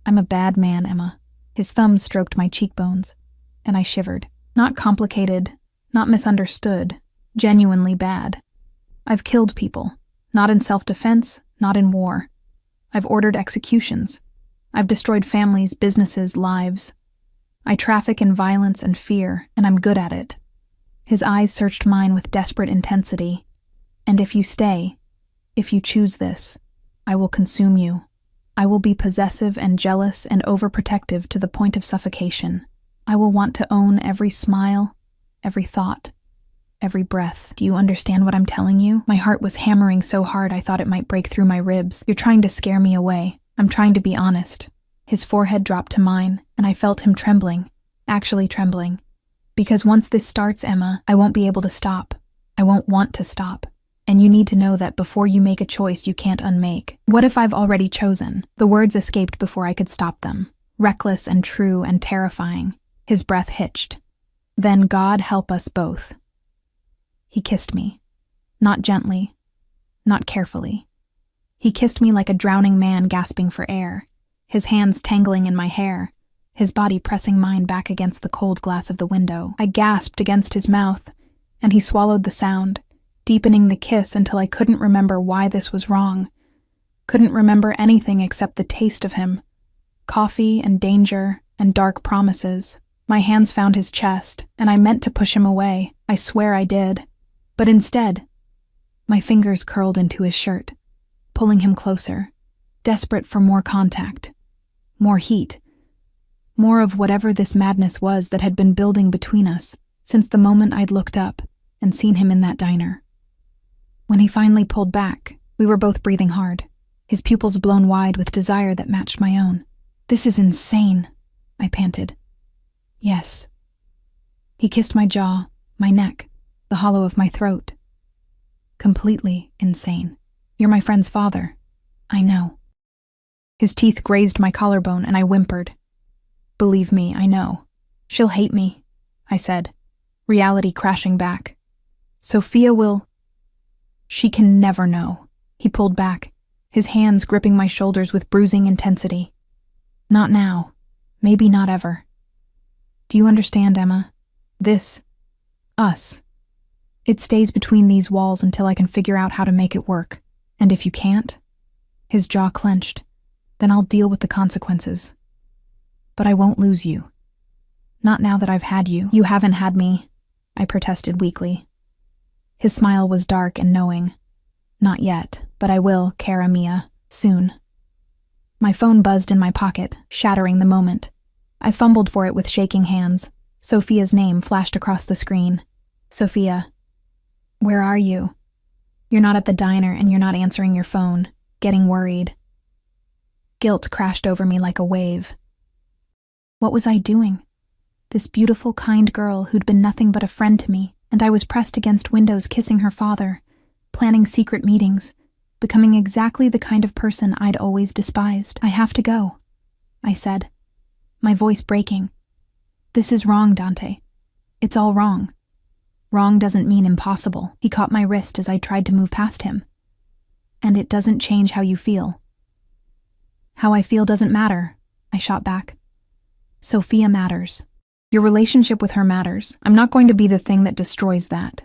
S1: I'm a bad man, Emma." His thumbs stroked my cheekbones, and I shivered. "Not complicated, not misunderstood, genuinely bad. I've killed people, not in self-defense, not in war. I've ordered executions. I've destroyed families, businesses, lives. I traffic in violence and fear, and I'm good at it." His eyes searched mine with desperate intensity. "And if you stay, if you choose this, I will consume you. I will be possessive and jealous and overprotective to the point of suffocation. I will want to own every smile, every thought, every breath. Do you understand what I'm telling you?" My heart was hammering so hard I thought it might break through my ribs. "You're trying to scare me away. I'm trying to be honest." His forehead dropped to mine, and I felt him trembling, actually trembling. "Because once this starts, Emma, I won't be able to stop. I won't want to stop. And you need to know that before you make a choice you can't unmake." "What if I've already chosen?" The words escaped before I could stop them, reckless and true and terrifying. His breath hitched. "Then God help us both." He kissed me. Not gently, not carefully. He kissed me like a drowning man gasping for air, his hands tangling in my hair, his body pressing mine back against the cold glass of the window. I gasped against his mouth, and he swallowed the sound, deepening the kiss until I couldn't remember why this was wrong. Couldn't remember anything except the taste of him. Coffee and danger and dark promises. My hands found his chest, and I meant to push him away. I swear I did. But instead, my fingers curled into his shirt, pulling him closer, desperate for more contact, more heat, more of whatever this madness was that had been building between us since the moment I'd looked up and seen him in that diner. When he finally pulled back, we were both breathing hard, his pupils blown wide with desire that matched my own. "This is insane," I panted. "Yes." He kissed my jaw, my neck, the hollow of my throat. Completely insane. You're my friend's father. I know. His teeth grazed my collarbone and I whimpered. Believe me, I know. She'll hate me, I said, reality crashing back. Sophia will... She can never know. He pulled back, his hands gripping my shoulders with bruising intensity. Not now. Maybe not ever. Do you understand, Emma? This... us. It stays between these walls until I can figure out how to make it work. And if you can't... His jaw clenched. Then I'll deal with the consequences. But I won't lose you. Not now that I've had you. You haven't had me, I protested weakly. His smile was dark and knowing. Not yet, but I will, cara mia, soon. My phone buzzed in my pocket, shattering the moment. I fumbled for it with shaking hands. Sophia's name flashed across the screen. Sophia. Where are you? You're not at the diner and you're not answering your phone. Getting worried. Guilt crashed over me like a wave. What was I doing? This beautiful, kind girl who'd been nothing but a friend to me, and I was pressed against windows kissing her father, planning secret meetings, becoming exactly the kind of person I'd always despised. I have to go, I said, my voice breaking. This is wrong, Dante. It's all wrong. Wrong doesn't mean impossible. He caught my wrist as I tried to move past him. And it doesn't change how you feel. How I feel doesn't matter, I shot back. Sophia matters. Your relationship with her matters. I'm not going to be the thing that destroys that.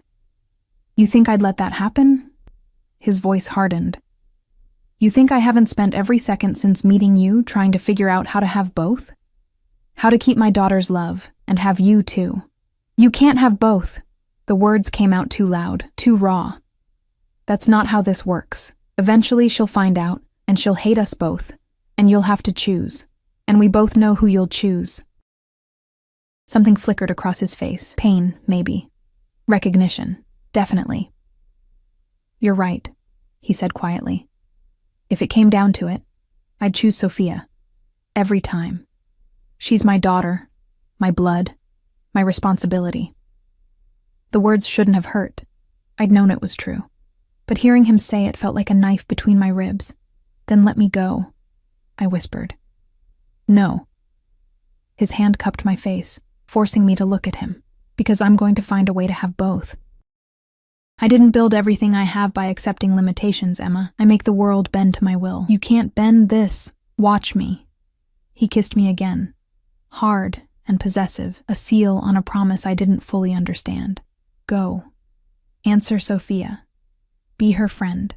S1: You think I'd let that happen? His voice hardened. You think I haven't spent every second since meeting you trying to figure out how to have both? How to keep my daughter's love, and have you too. You can't have both. The words came out too loud, too raw. That's not how this works. Eventually she'll find out, and she'll hate us both, and you'll have to choose. And we both know who you'll choose. Something flickered across his face. Pain, maybe. Recognition, definitely. You're right, he said quietly. If it came down to it, I'd choose Sophia. Every time. She's my daughter, my blood, my responsibility. The words shouldn't have hurt. I'd known it was true. But hearing him say it felt like a knife between my ribs. Then let me go, I whispered. No. His hand cupped my face, forcing me to look at him, because I'm going to find a way to have both. I didn't build everything I have by accepting limitations, Emma. I make the world bend to my will. You can't bend this. Watch me. He kissed me again. Hard and possessive, a seal on a promise I didn't fully understand. Go. Answer Sophia. Be her friend.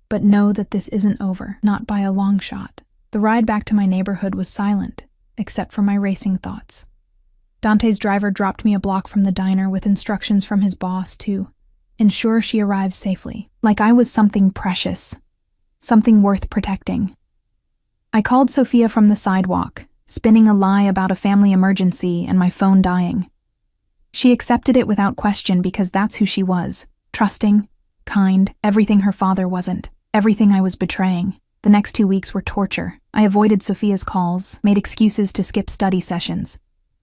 S1: But know that this isn't over, not by a long shot. The ride back to my neighborhood was silent, except for my racing thoughts. Dante's driver dropped me a block from the diner with instructions from his boss to ensure she arrives safely, like I was something precious, something worth protecting. I called Sophia from the sidewalk, spinning a lie about a family emergency and my phone dying. She accepted it without question because that's who she was, trusting, kind, everything her father wasn't, everything I was betraying. The next 2 weeks were torture. I avoided Sophia's calls, made excuses to skip study sessions,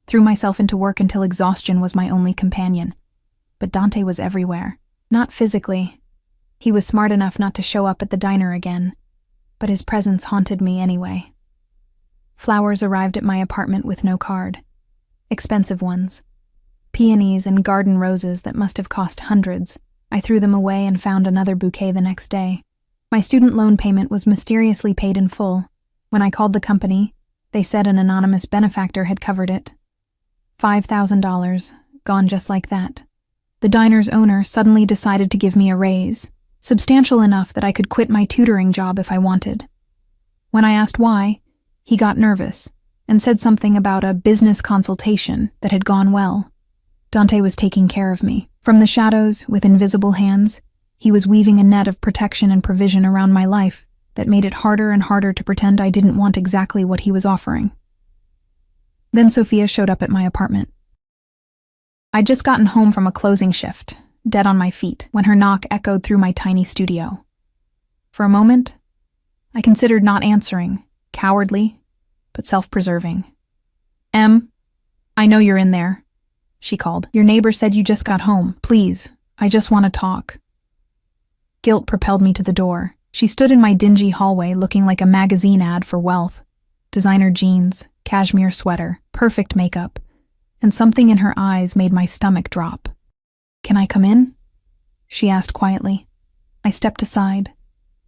S1: threw myself into work until exhaustion was my only companion. But Dante was everywhere. Not physically. He was smart enough not to show up at the diner again, but his presence haunted me anyway. Flowers arrived at my apartment with no card. Expensive ones. Peonies and garden roses that must have cost hundreds. I threw them away and found another bouquet the next day. My student loan payment was mysteriously paid in full. When I called the company, they said an anonymous benefactor had covered it. $5,000, gone just like that. The diner's owner suddenly decided to give me a raise, substantial enough that I could quit my tutoring job if I wanted. When I asked why, he got nervous and said something about a business consultation that had gone well. Dante was taking care of me. From the shadows, with invisible hands, he was weaving a net of protection and provision around my life that made it harder and harder to pretend I didn't want exactly what he was offering. Then Sophia showed up at my apartment. I'd just gotten home from a closing shift, dead on my feet, when her knock echoed through my tiny studio. For a moment, I considered not answering, cowardly, but self-preserving. "Em, I know you're in there," she called. "Your neighbor said you just got home. Please, I just want to talk." Guilt propelled me to the door. She stood in my dingy hallway looking like a magazine ad for wealth. Designer jeans, cashmere sweater, perfect makeup, and something in her eyes made my stomach drop. "Can I come in?" she asked quietly. I stepped aside,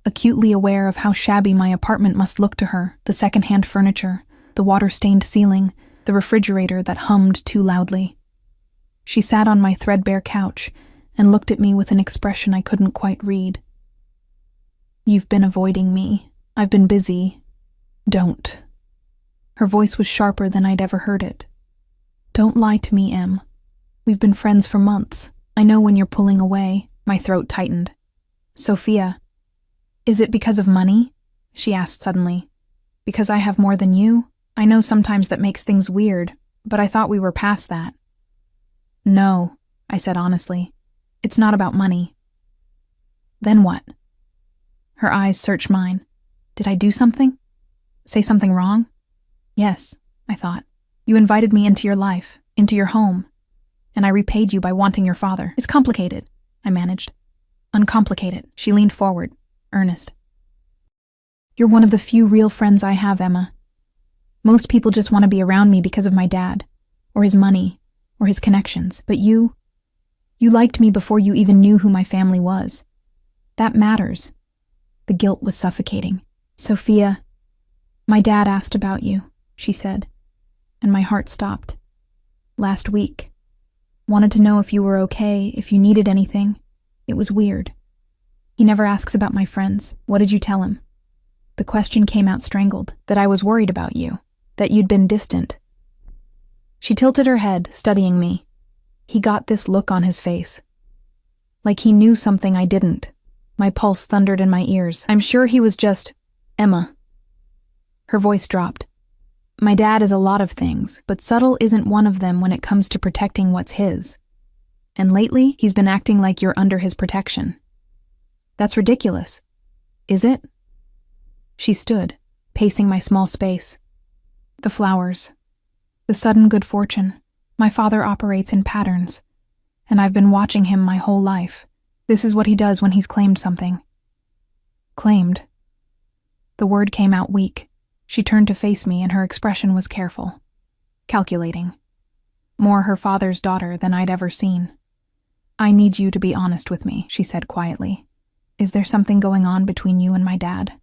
S1: acutely aware of how shabby my apartment must look to her, the secondhand furniture, the water-stained ceiling, the refrigerator that hummed too loudly. She sat on my threadbare couch and looked at me with an expression I couldn't quite read. "You've been avoiding me. I've been busy. Don't." Her voice was sharper than I'd ever heard it. "Don't lie to me, Em. We've been friends for months. I know when you're pulling away." My throat tightened. "Sophia, is it because of money?" she asked suddenly. "Because I have more than you? I know sometimes that makes things weird, but I thought we were past that." "No," I said honestly. "It's not about money." "Then what?" Her eyes searched mine. Did I do something? Say something wrong? "Yes," I thought. "You invited me into your life, into your home, and I repaid you by wanting your father. It's complicated," I managed. "Uncomplicate it." She leaned forward, earnest. "You're one of the few real friends I have, Emma. Most people just want to be around me because of my dad, or his money, or his connections. But you liked me before you even knew who my family was. That matters." The guilt was suffocating. "Sophia, my dad asked about you," she said, and my heart stopped. "Last week. Wanted to know if you were okay, if you needed anything. It was weird. He never asks about my friends. What did you tell him?" The question came out strangled, that I was worried about you, that you'd been distant. She tilted her head, studying me. He got this look on his face. Like he knew something I didn't. My pulse thundered in my ears. "I'm sure he was just... Emma." Her voice dropped. "My dad is a lot of things, but subtle isn't one of them when it comes to protecting what's his. And lately, he's been acting like you're under his protection. That's ridiculous. Is it?" She stood, pacing my small space. "The flowers. The sudden good fortune. My father operates in patterns, and I've been watching him my whole life. This is what he does when he's claimed something." Claimed. The word came out weak. She turned to face me, and her expression was careful, calculating. More her father's daughter than I'd ever seen. "I need you to be honest with me," she said quietly. "Is there something going on between you and my dad?"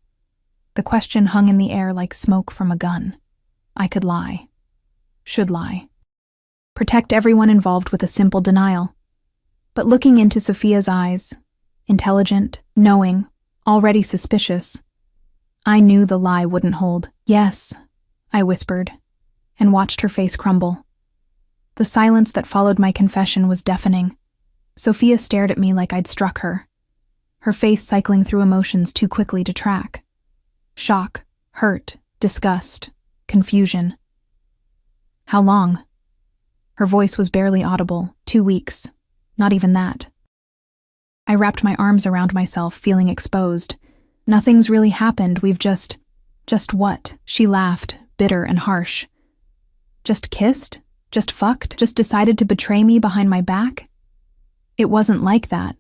S1: The question hung in the air like smoke from a gun. I could lie. Should lie. Protect everyone involved with a simple denial. But looking into Sophia's eyes, intelligent, knowing, already suspicious, I knew the lie wouldn't hold. "Yes," I whispered, and watched her face crumble. The silence that followed my confession was deafening. Sophia stared at me like I'd struck her, her face cycling through emotions too quickly to track. Shock, hurt, disgust, confusion. "How long?" Her voice was barely audible. 2 weeks. Not even that. I wrapped my arms around myself, feeling exposed. "Nothing's really happened, we've just what?" She laughed, bitter and harsh. "Just kissed? Just fucked? Just decided to betray me behind my back?" It wasn't like that.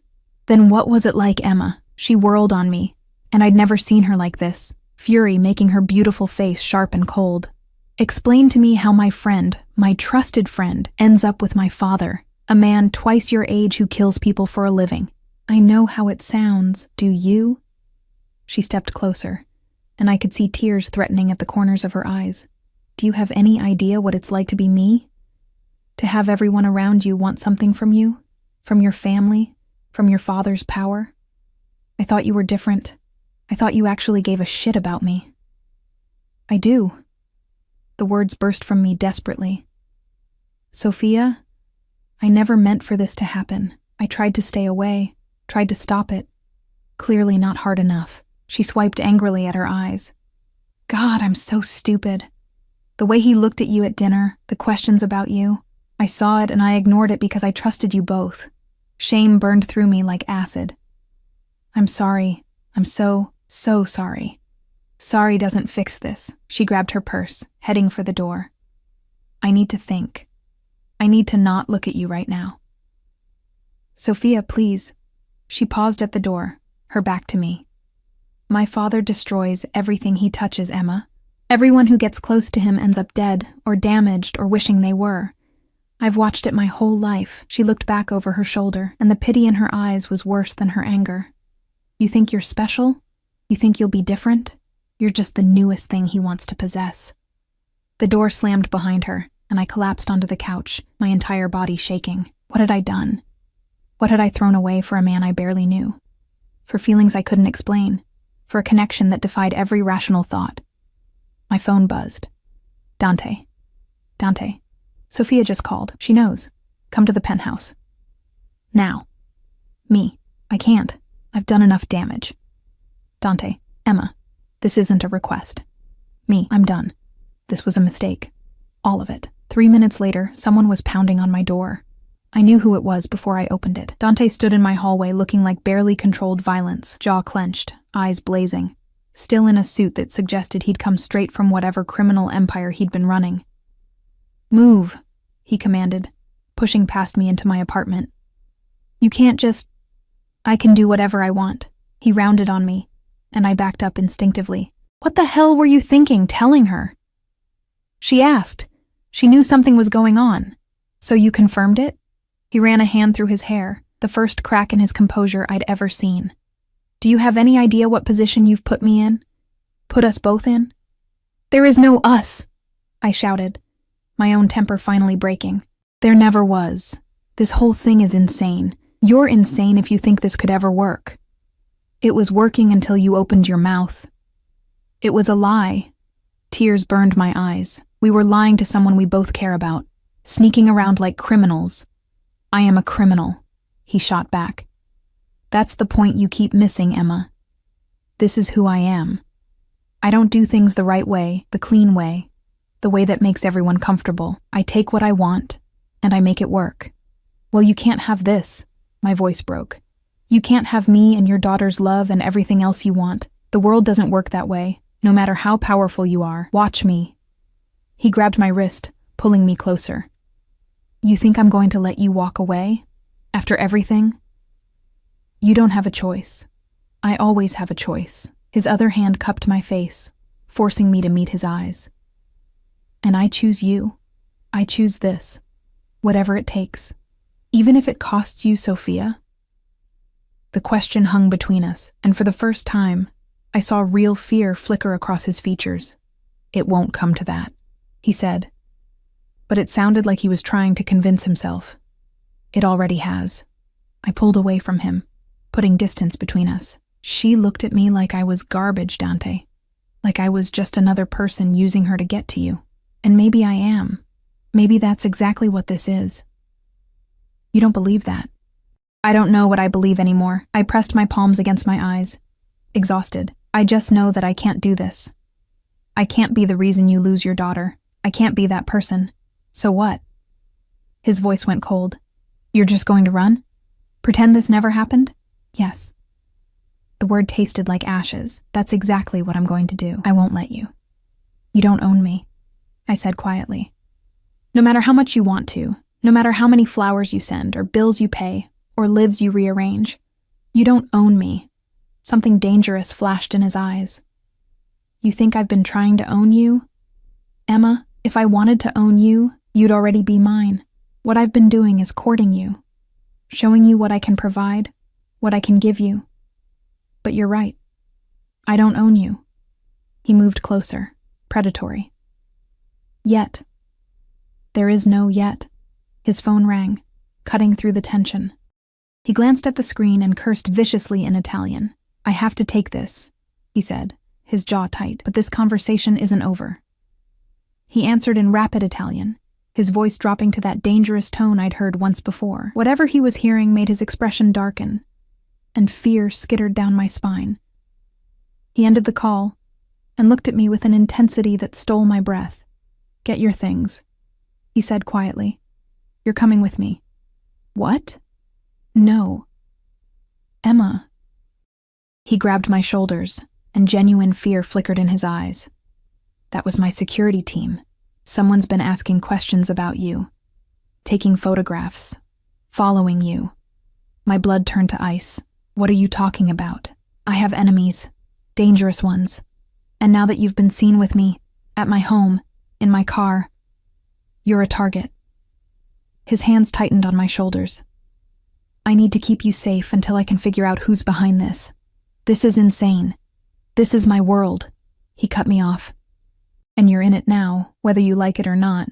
S1: Then what was it like, Emma? She whirled on me, and I'd never seen her like this, fury making her beautiful face sharp and cold. "Explain to me how my friend, my trusted friend, ends up with my father, a man twice your age who kills people for a living." "I know how it sounds. Do you?" She stepped closer, and I could see tears threatening at the corners of her eyes. "Do you have any idea what it's like to be me? To have everyone around you want something from you? From your family? From your father's power? I thought you were different. I thought you actually gave a shit about me." "I do." The words burst from me desperately. "Sophia, I never meant for this to happen. I tried to stay away, tried to stop it. Clearly not hard enough." She swiped angrily at her eyes. "God, I'm so stupid. The way he looked at you at dinner, the questions about you. I saw it and I ignored it because I trusted you both. Shame burned through me like acid. I'm sorry. I'm so sorry. Sorry doesn't fix this." She grabbed her purse, heading for the door. "I need to think. I need to not look at you right now." "Sophia, please." She paused at the door, her back to me. My father destroys everything he touches, Emma. Everyone who gets close to him ends up dead or damaged or wishing they were. I've watched it my whole life. She looked back over her shoulder, and the pity in her eyes was worse than her anger. You think you're special? You think you'll be different? You're just the newest thing he wants to possess. The door slammed behind her, and I collapsed onto the couch, my entire body shaking. What had I done? What had I thrown away for a man I barely knew? For feelings I couldn't explain? For a connection that defied every rational thought? My phone buzzed. Dante. Sophia just called. She knows. Come to the penthouse. Now. Me. I can't. I've done enough damage. Dante. Emma. This isn't a request. Me. I'm done. This was a mistake. All of it. 3 minutes later, someone was pounding on my door. I knew who it was before I opened it. Dante stood in my hallway looking like barely controlled violence, jaw clenched, eyes blazing, still in a suit that suggested he'd come straight from whatever criminal empire he'd been running. Move, he commanded, pushing past me into my apartment. You can't just... I can do whatever I want. He rounded on me, and I backed up instinctively. What the hell were you thinking, telling her? She asked. She knew something was going on. So you confirmed it? He ran a hand through his hair, the first crack in his composure I'd ever seen. Do you have any idea what position you've put me in? Put us both in? There is no us, I shouted, my own temper finally breaking. There never was. This whole thing is insane. You're insane if you think this could ever work. It was working until you opened your mouth. It was a lie. Tears burned my eyes. We were lying to someone we both care about, sneaking around like criminals. I am a criminal, he shot back. That's the point you keep missing, Emma. This is who I am. I don't do things the right way, the clean way, the way that makes everyone comfortable. I take what I want, and I make it work. Well, you can't have this, my voice broke. You can't have me and your daughter's love and everything else you want. The world doesn't work that way, no matter how powerful you are. Watch me. He grabbed my wrist, pulling me closer. You think I'm going to let you walk away? After everything? You don't have a choice. I always have a choice. His other hand cupped my face, forcing me to meet his eyes. And I choose you. I choose this. Whatever it takes. Even if it costs you Sophia. The question hung between us, and for the first time, I saw real fear flicker across his features. It won't come to that, he said. But it sounded like he was trying to convince himself. It already has. I pulled away from him, putting distance between us. She looked at me like I was garbage, Dante. Like I was just another person using her to get to you. And maybe I am. Maybe that's exactly what this is. You don't believe that. I don't know what I believe anymore. I pressed my palms against my eyes, exhausted. I just know that I can't do this. I can't be the reason you lose your daughter. I can't be that person. So what? His voice went cold. You're just going to run? Pretend this never happened? Yes. The word tasted like ashes. That's exactly what I'm going to do. I won't let you. You don't own me, I said quietly. No matter how much you want to, no matter how many flowers you send, or bills you pay, or lives you rearrange, you don't own me. Something dangerous flashed in his eyes. You think I've been trying to own you? Emma, if I wanted to own you, you'd already be mine. What I've been doing is courting you, showing you what I can provide, what I can give you. But you're right. I don't own you. He moved closer, predatory. Yet. There is no yet. His phone rang, cutting through the tension. He glanced at the screen and cursed viciously in Italian. I have to take this, he said, his jaw tight, but this conversation isn't over. He answered in rapid Italian, his voice dropping to that dangerous tone I'd heard once before. Whatever he was hearing made his expression darken, and fear skittered down my spine. He ended the call and looked at me with an intensity that stole my breath. Get your things, he said quietly. You're coming with me. What? No. Emma. He grabbed my shoulders, and genuine fear flickered in his eyes. That was my security team. Someone's been asking questions about you, taking photographs, following you. My blood turned to ice. What are you talking about? I have enemies, dangerous ones. And now that you've been seen with me, at my home, in my car, you're a target. His hands tightened on my shoulders. I need to keep you safe until I can figure out who's behind this. This is insane. This is my world. He cut me off. And you're in it now, whether you like it or not.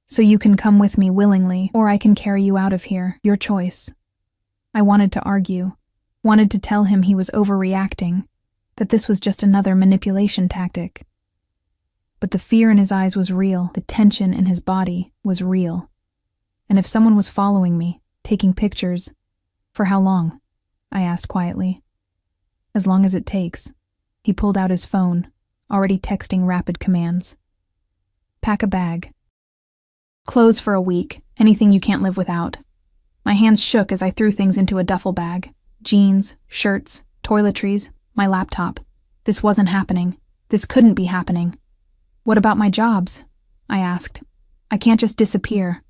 S1: So you can come with me willingly, or I can carry you out of here, your choice. I wanted to argue, wanted to tell him he was overreacting, that this was just another manipulation tactic. But the fear in his eyes was real, the tension in his body was real. And if someone was following me, taking pictures, for how long? I asked quietly. As long as it takes. He pulled out his phone, already texting rapid commands. Pack a bag. Clothes for a week, anything you can't live without. My hands shook as I threw things into a duffel bag. Jeans, shirts, toiletries, my laptop. This wasn't happening. This couldn't be happening. What about my jobs? I asked. I can't just disappear.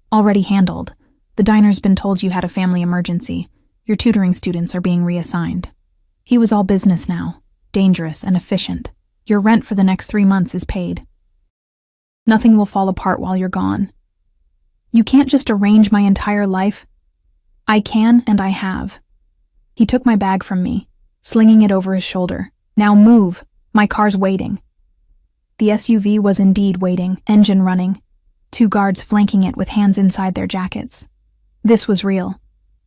S1: Already handled. The diner's been told you had a family emergency. Your tutoring students are being reassigned. He was all business now, dangerous and efficient. Your rent for the next 3 months is paid. Nothing will fall apart while you're gone. You can't just arrange my entire life. I can, and I have. He took my bag from me, slinging it over his shoulder. Now move, my car's waiting. The SUV was indeed waiting, engine running, 2 guards flanking it with hands inside their jackets. This was real.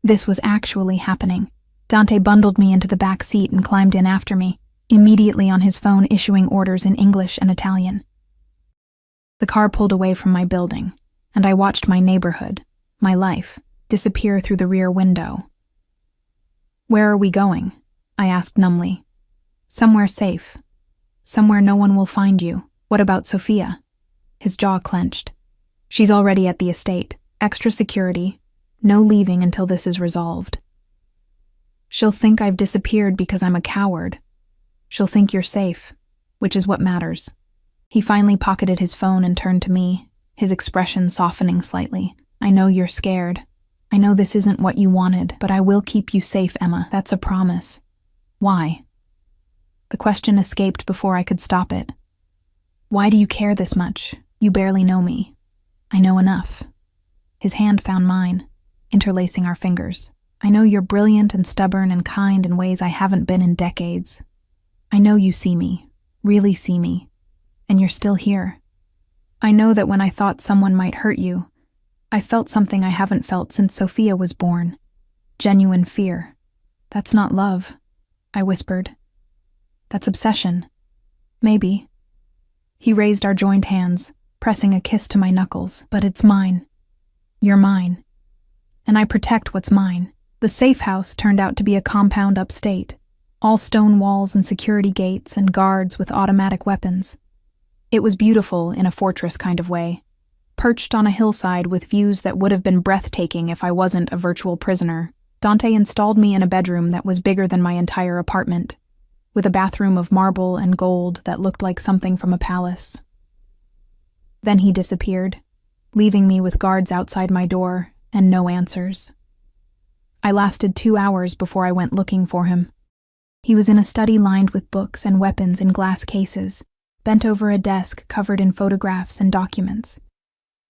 S1: This was actually happening. Dante bundled me into the back seat and climbed in after me, immediately on his phone issuing orders in English and Italian. The car pulled away from my building, and I watched my neighborhood, my life, disappear through the rear window. Where are we going? I asked numbly. Somewhere safe. Somewhere no one will find you. What about Sophia? His jaw clenched. She's already at the estate. Extra security. No leaving until this is resolved. She'll think I've disappeared because I'm a coward. She'll think you're safe, which is what matters. He finally pocketed his phone and turned to me, his expression softening slightly. I know you're scared. I know this isn't what you wanted, but I will keep you safe, Emma. That's a promise. Why? The question escaped before I could stop it. Why do you care this much? You barely know me. I know enough. His hand found mine, interlacing our fingers. I know you're brilliant and stubborn and kind in ways I haven't been in decades. I know you see me, really see me, and you're still here. I know that when I thought someone might hurt you, I felt something I haven't felt since Sophia was born. Genuine fear. That's not love, I whispered. That's obsession. Maybe. He raised our joined hands, pressing a kiss to my knuckles. But it's mine. You're mine. And I protect what's mine. The safe house turned out to be a compound upstate, all stone walls and security gates and guards with automatic weapons. It was beautiful in a fortress kind of way, perched on a hillside with views that would have been breathtaking if I wasn't a virtual prisoner. Dante installed me in a bedroom that was bigger than my entire apartment, with a bathroom of marble and gold that looked like something from a palace. Then he disappeared, leaving me with guards outside my door and no answers. I lasted 2 hours before I went looking for him. He was in a study lined with books and weapons in glass cases, bent over a desk covered in photographs and documents.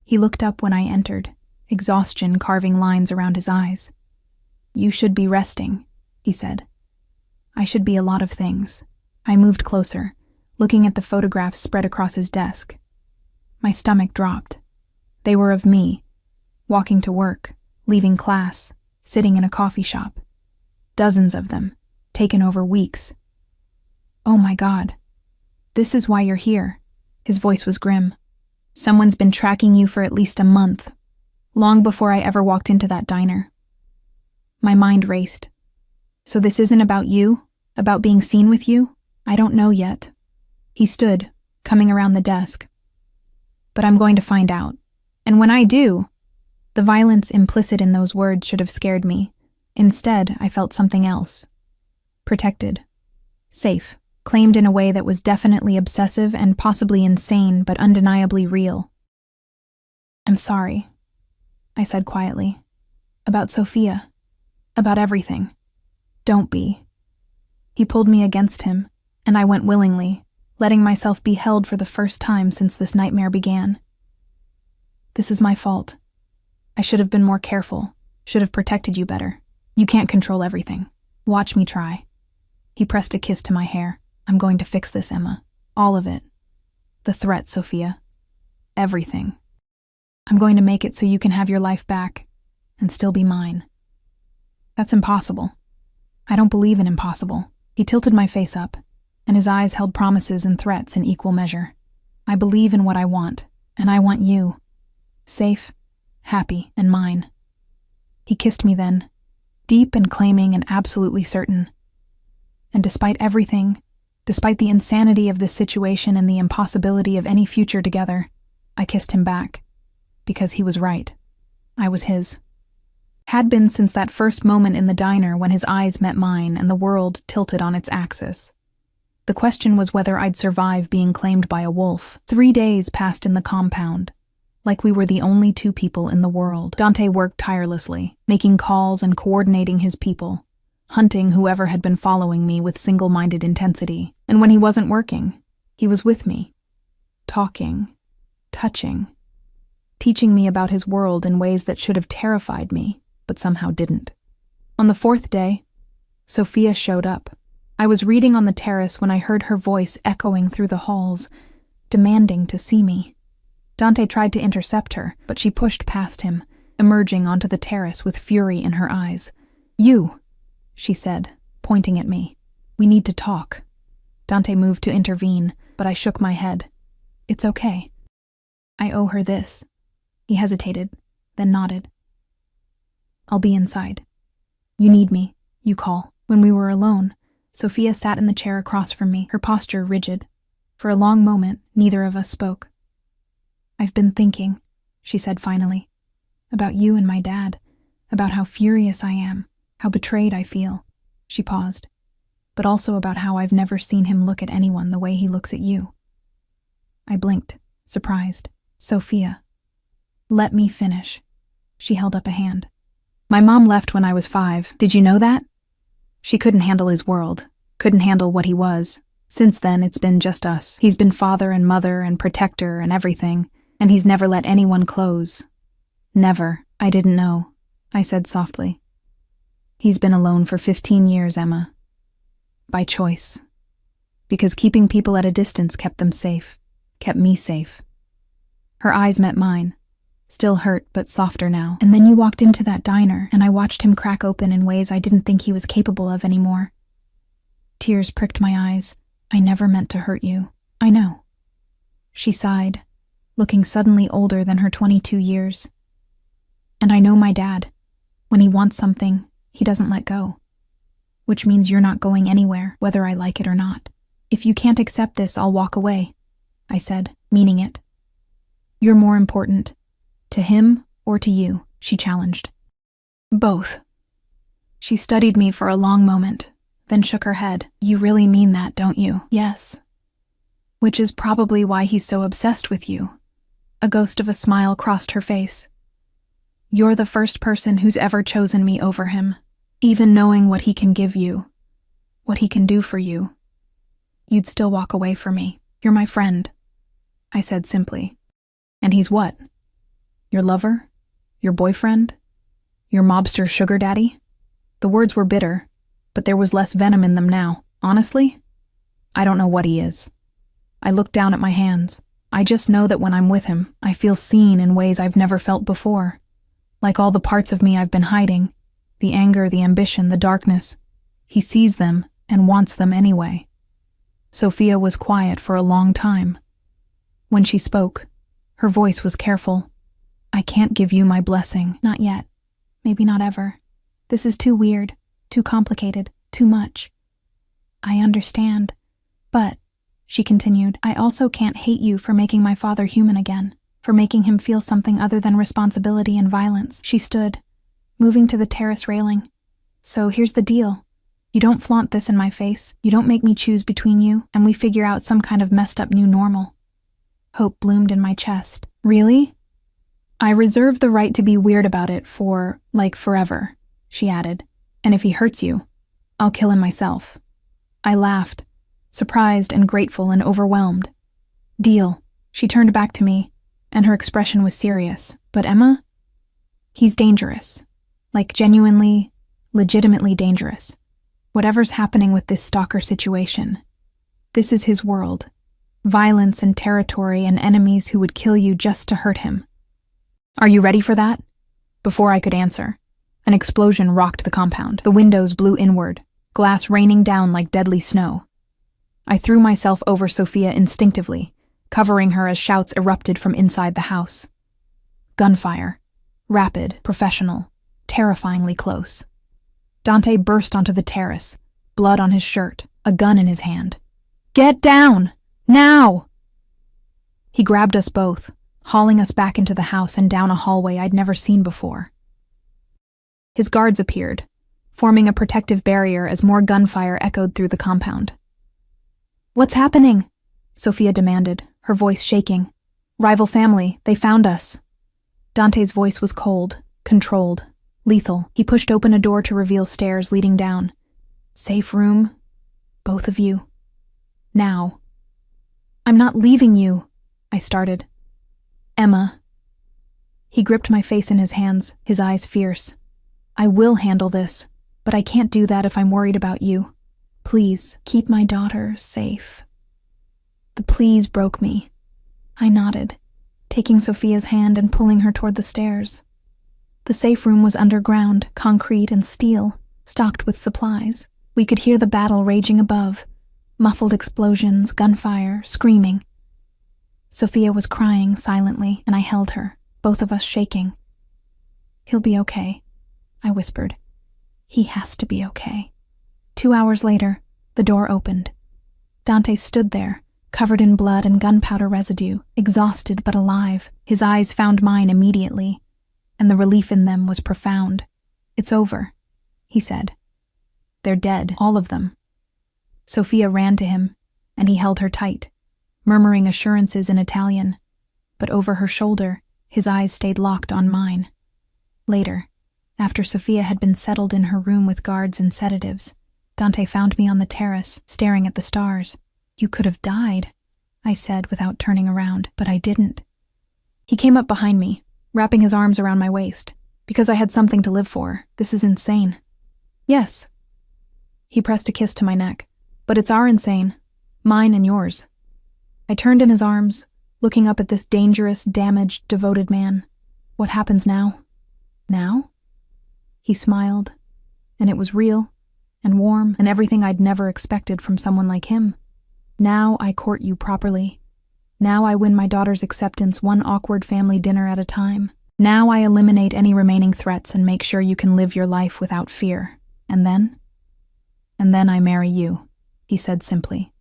S1: He looked up when I entered, exhaustion carving lines around his eyes. You should be resting, he said. I should be a lot of things. I moved closer, looking at the photographs spread across his desk. My stomach dropped. They were of me, walking to work, leaving class, sitting in a coffee shop. Dozens of them, taken over weeks. Oh my God. This is why you're here. His voice was grim. Someone's been tracking you for at least a month, long before I ever walked into that diner. My mind raced. So this isn't about you? About being seen with you? I don't know yet. He stood, coming around the desk. But I'm going to find out. And when I do, the violence implicit in those words should have scared me. Instead, I felt something else. Protected. Safe. Claimed in a way that was definitely obsessive and possibly insane, but undeniably real. I'm sorry, I said quietly. About Sophia. About everything. Don't be. He pulled me against him, and I went willingly, letting myself be held for the first time since this nightmare began. This is my fault. I should have been more careful, should have protected you better. You can't control everything. Watch me try. He pressed a kiss to my hair. I'm going to fix this, Emma. All of it. The threat, Sophia. Everything. I'm going to make it so you can have your life back and still be mine. That's impossible. I don't believe in impossible. He tilted my face up, and his eyes held promises and threats in equal measure. I believe in what I want, and I want you. Safe, happy, and mine. He kissed me then, deep and claiming and absolutely certain. And despite everything, despite the insanity of this situation and the impossibility of any future together, I kissed him back. Because he was right. I was his. Had been since that first moment in the diner when his eyes met mine and the world tilted on its axis. The question was whether I'd survive being claimed by a wolf. 3 days passed in the compound, like we were the only 2 people in the world. Dante worked tirelessly, making calls and coordinating his people, hunting whoever had been following me with single-minded intensity. And when he wasn't working, he was with me, talking, touching, teaching me about his world in ways that should have terrified me, but somehow didn't. On the 4th day, Sophia showed up. I was reading on the terrace when I heard her voice echoing through the halls, demanding to see me. Dante tried to intercept her, but she pushed past him, emerging onto the terrace with fury in her eyes. You, she said, pointing at me. We need to talk. Dante moved to intervene, but I shook my head. It's okay. I owe her this. He hesitated, then nodded. I'll be inside. You need me, you call. When we were alone, Sophia sat in the chair across from me, her posture rigid. For a long moment, neither of us spoke. I've been thinking, she said finally, about you and my dad, about how furious I am, how betrayed I feel. She paused, but also about how I've never seen him look at anyone the way he looks at you. I blinked, surprised. Sophia. Let me finish. She held up a hand. My mom left when I was 5. Did you know that? She couldn't handle his world, couldn't handle what he was. Since then, it's been just us. He's been father and mother and protector and everything, and he's never let anyone close. Never. I didn't know, I said softly. He's been alone for 15 years, Emma. By choice. Because keeping people at a distance kept them safe, kept me safe. Her eyes met mine. Still hurt, but softer now. And then you walked into that diner, and I watched him crack open in ways I didn't think he was capable of anymore. Tears pricked my eyes. I never meant to hurt you. I know. She sighed, looking suddenly older than her 22 years. And I know my dad. When he wants something, he doesn't let go. Which means you're not going anywhere, whether I like it or not. If you can't accept this, I'll walk away, I said, meaning it. You're more important. To him or to you, she challenged. Both. She studied me for a long moment, then shook her head. You really mean that, don't you? Yes. Which is probably why he's so obsessed with you. A ghost of a smile crossed her face. You're the first person who's ever chosen me over him, even knowing what he can give you, what he can do for you. You'd still walk away from me. You're my friend, I said simply. And he's what? Your lover? Your boyfriend? Your mobster sugar daddy? The words were bitter, but there was less venom in them now. Honestly, I don't know what he is. I looked down at my hands. I just know that when I'm with him, I feel seen in ways I've never felt before. Like all the parts of me I've been hiding, the anger, the ambition, the darkness. He sees them and wants them anyway. Sophia was quiet for a long time. When she spoke, her voice was careful. I can't give you my blessing. Not yet. Maybe not ever. This is too weird, too complicated, too much. I understand. But, she continued, I also can't hate you for making my father human again, for making him feel something other than responsibility and violence. She stood, moving to the terrace railing. So here's the deal. You don't flaunt this in my face. You don't make me choose between you, and we figure out some kind of messed up new normal. Hope bloomed in my chest. Really? I reserve the right to be weird about it for, like, forever, she added. And if he hurts you, I'll kill him myself. I laughed, surprised and grateful and overwhelmed. Deal. She turned back to me, and her expression was serious. But Emma? He's dangerous. Like genuinely, legitimately dangerous. Whatever's happening with this stalker situation. This is his world. Violence and territory and enemies who would kill you just to hurt him. Are you ready for that? Before I could answer, an explosion rocked the compound. The windows blew inward, glass raining down like deadly snow. I threw myself over Sophia instinctively, covering her as shouts erupted from inside the house. Gunfire. Rapid, professional, terrifyingly close. Dante burst onto the terrace, blood on his shirt, a gun in his hand. Get down! Now! He grabbed us both, hauling us back into the house and down a hallway I'd never seen before. His guards appeared, forming a protective barrier as more gunfire echoed through the compound. What's happening? Sophia demanded, her voice shaking. Rival family, they found us. Dante's voice was cold, controlled, lethal. He pushed open a door to reveal stairs leading down. Safe room, both of you. Now. I'm not leaving you, I started. Emma. He gripped my face in his hands, his eyes fierce. I will handle this, but I can't do that if I'm worried about you. Please, keep my daughter safe. The please broke me. I nodded, taking Sophia's hand and pulling her toward the stairs. The safe room was underground, concrete and steel, stocked with supplies. We could hear the battle raging above, muffled explosions, gunfire, screaming. Sophia was crying silently, and I held her, both of us shaking. He'll be okay, I whispered. He has to be okay. 2 hours later, the door opened. Dante stood there, covered in blood and gunpowder residue, exhausted but alive. His eyes found mine immediately, and the relief in them was profound. It's over, he said. They're dead, all of them. Sophia ran to him, and he held her tight, murmuring assurances in Italian, but over her shoulder, his eyes stayed locked on mine. Later, after Sophia had been settled in her room with guards and sedatives, Dante found me on the terrace, staring at the stars. You could have died, I said without turning around, but I didn't. He came up behind me, wrapping his arms around my waist. Because I had something to live for. This is insane. Yes. He pressed a kiss to my neck. But it's our insane. Mine and yours. I turned in his arms, looking up at this dangerous, damaged, devoted man. What happens now? Now? He smiled, and it was real, and warm, and everything I'd never expected from someone like him. Now I court you properly. Now I win my daughter's acceptance one awkward family dinner at a time. Now I eliminate any remaining threats and make sure you can live your life without fear. And then? And then I marry you, he said simply.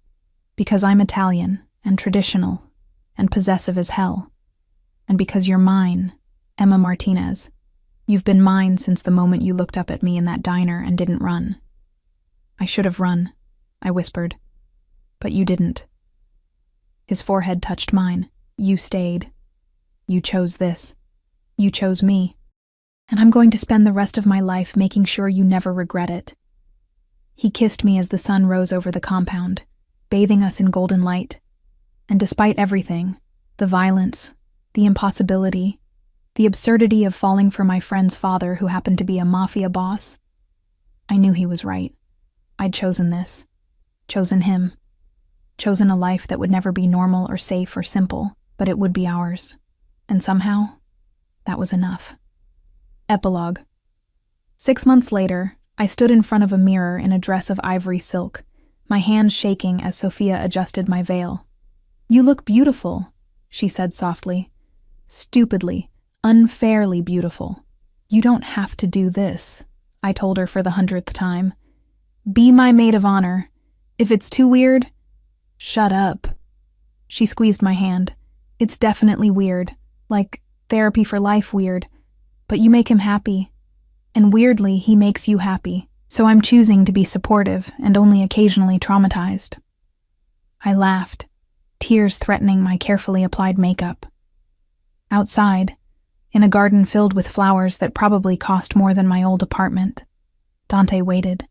S1: Because I'm Italian, and traditional, and possessive as hell. And because you're mine, Emma Martinez. You've been mine since the moment you looked up at me in that diner and didn't run. I should have run, I whispered. But you didn't. His forehead touched mine. You stayed. You chose this. You chose me. And I'm going to spend the rest of my life making sure you never regret it. He kissed me as the sun rose over the compound, bathing us in golden light. And despite everything, the violence, the impossibility, the absurdity of falling for my friend's father who happened to be a Mafia boss, I knew he was right. I'd chosen this. Chosen him. Chosen a life that would never be normal or safe or simple, but it would be ours. And somehow, that was enough. Epilogue. 6 months later, I stood in front of a mirror in a dress of ivory silk, my hands shaking as Sophia adjusted my veil. You look beautiful, she said softly. Stupidly, unfairly beautiful. You don't have to do this, I told her for the 100th time. Be my maid of honor. If it's too weird, shut up. She squeezed my hand. It's definitely weird, like therapy for life weird, but you make him happy. And weirdly, he makes you happy, so I'm choosing to be supportive and only occasionally traumatized. I laughed, tears threatening my carefully applied makeup. Outside, in a garden filled with flowers that probably cost more than my old apartment, Dante waited.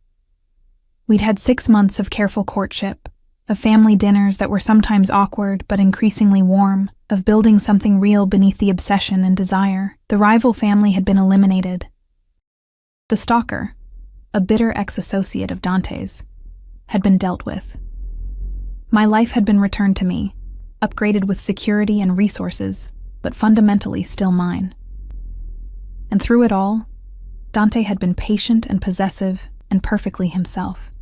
S1: We'd had 6 months of careful courtship, of family dinners that were sometimes awkward but increasingly warm, of building something real beneath the obsession and desire. The rival family had been eliminated. The stalker, a bitter ex-associate of Dante's, had been dealt with. My life had been returned to me, upgraded with security and resources, but fundamentally still mine. And through it all, Dante had been patient and possessive and perfectly himself.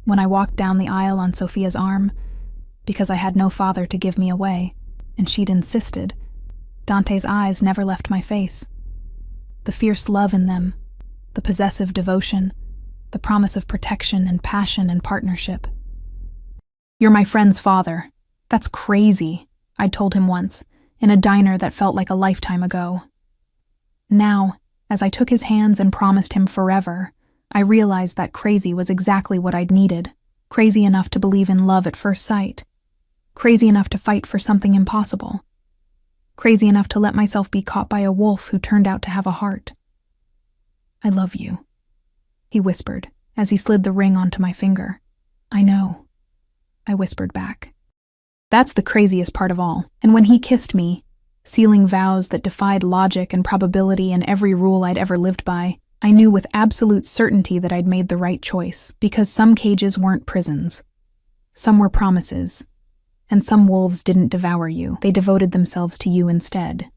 S1: When I walked down the aisle on Sophia's arm, because I had no father to give me away, and she'd insisted, Dante's eyes never left my face. The fierce love in them, the possessive devotion, the promise of protection and passion and partnership. "You're my friend's father. That's crazy," I'd told him once, in a diner that felt like a lifetime ago. Now, as I took his hands and promised him forever, I realized that crazy was exactly what I'd needed. Crazy enough to believe in love at first sight. Crazy enough to fight for something impossible. Crazy enough to let myself be caught by a wolf who turned out to have a heart. "I love you," he whispered as he slid the ring onto my finger. "I know," I whispered back. That's the craziest part of all. And when he kissed me, sealing vows that defied logic and probability and every rule I'd ever lived by, I knew with absolute certainty that I'd made the right choice, because some cages weren't prisons. Some were promises. And some wolves didn't devour you, they devoted themselves to you instead.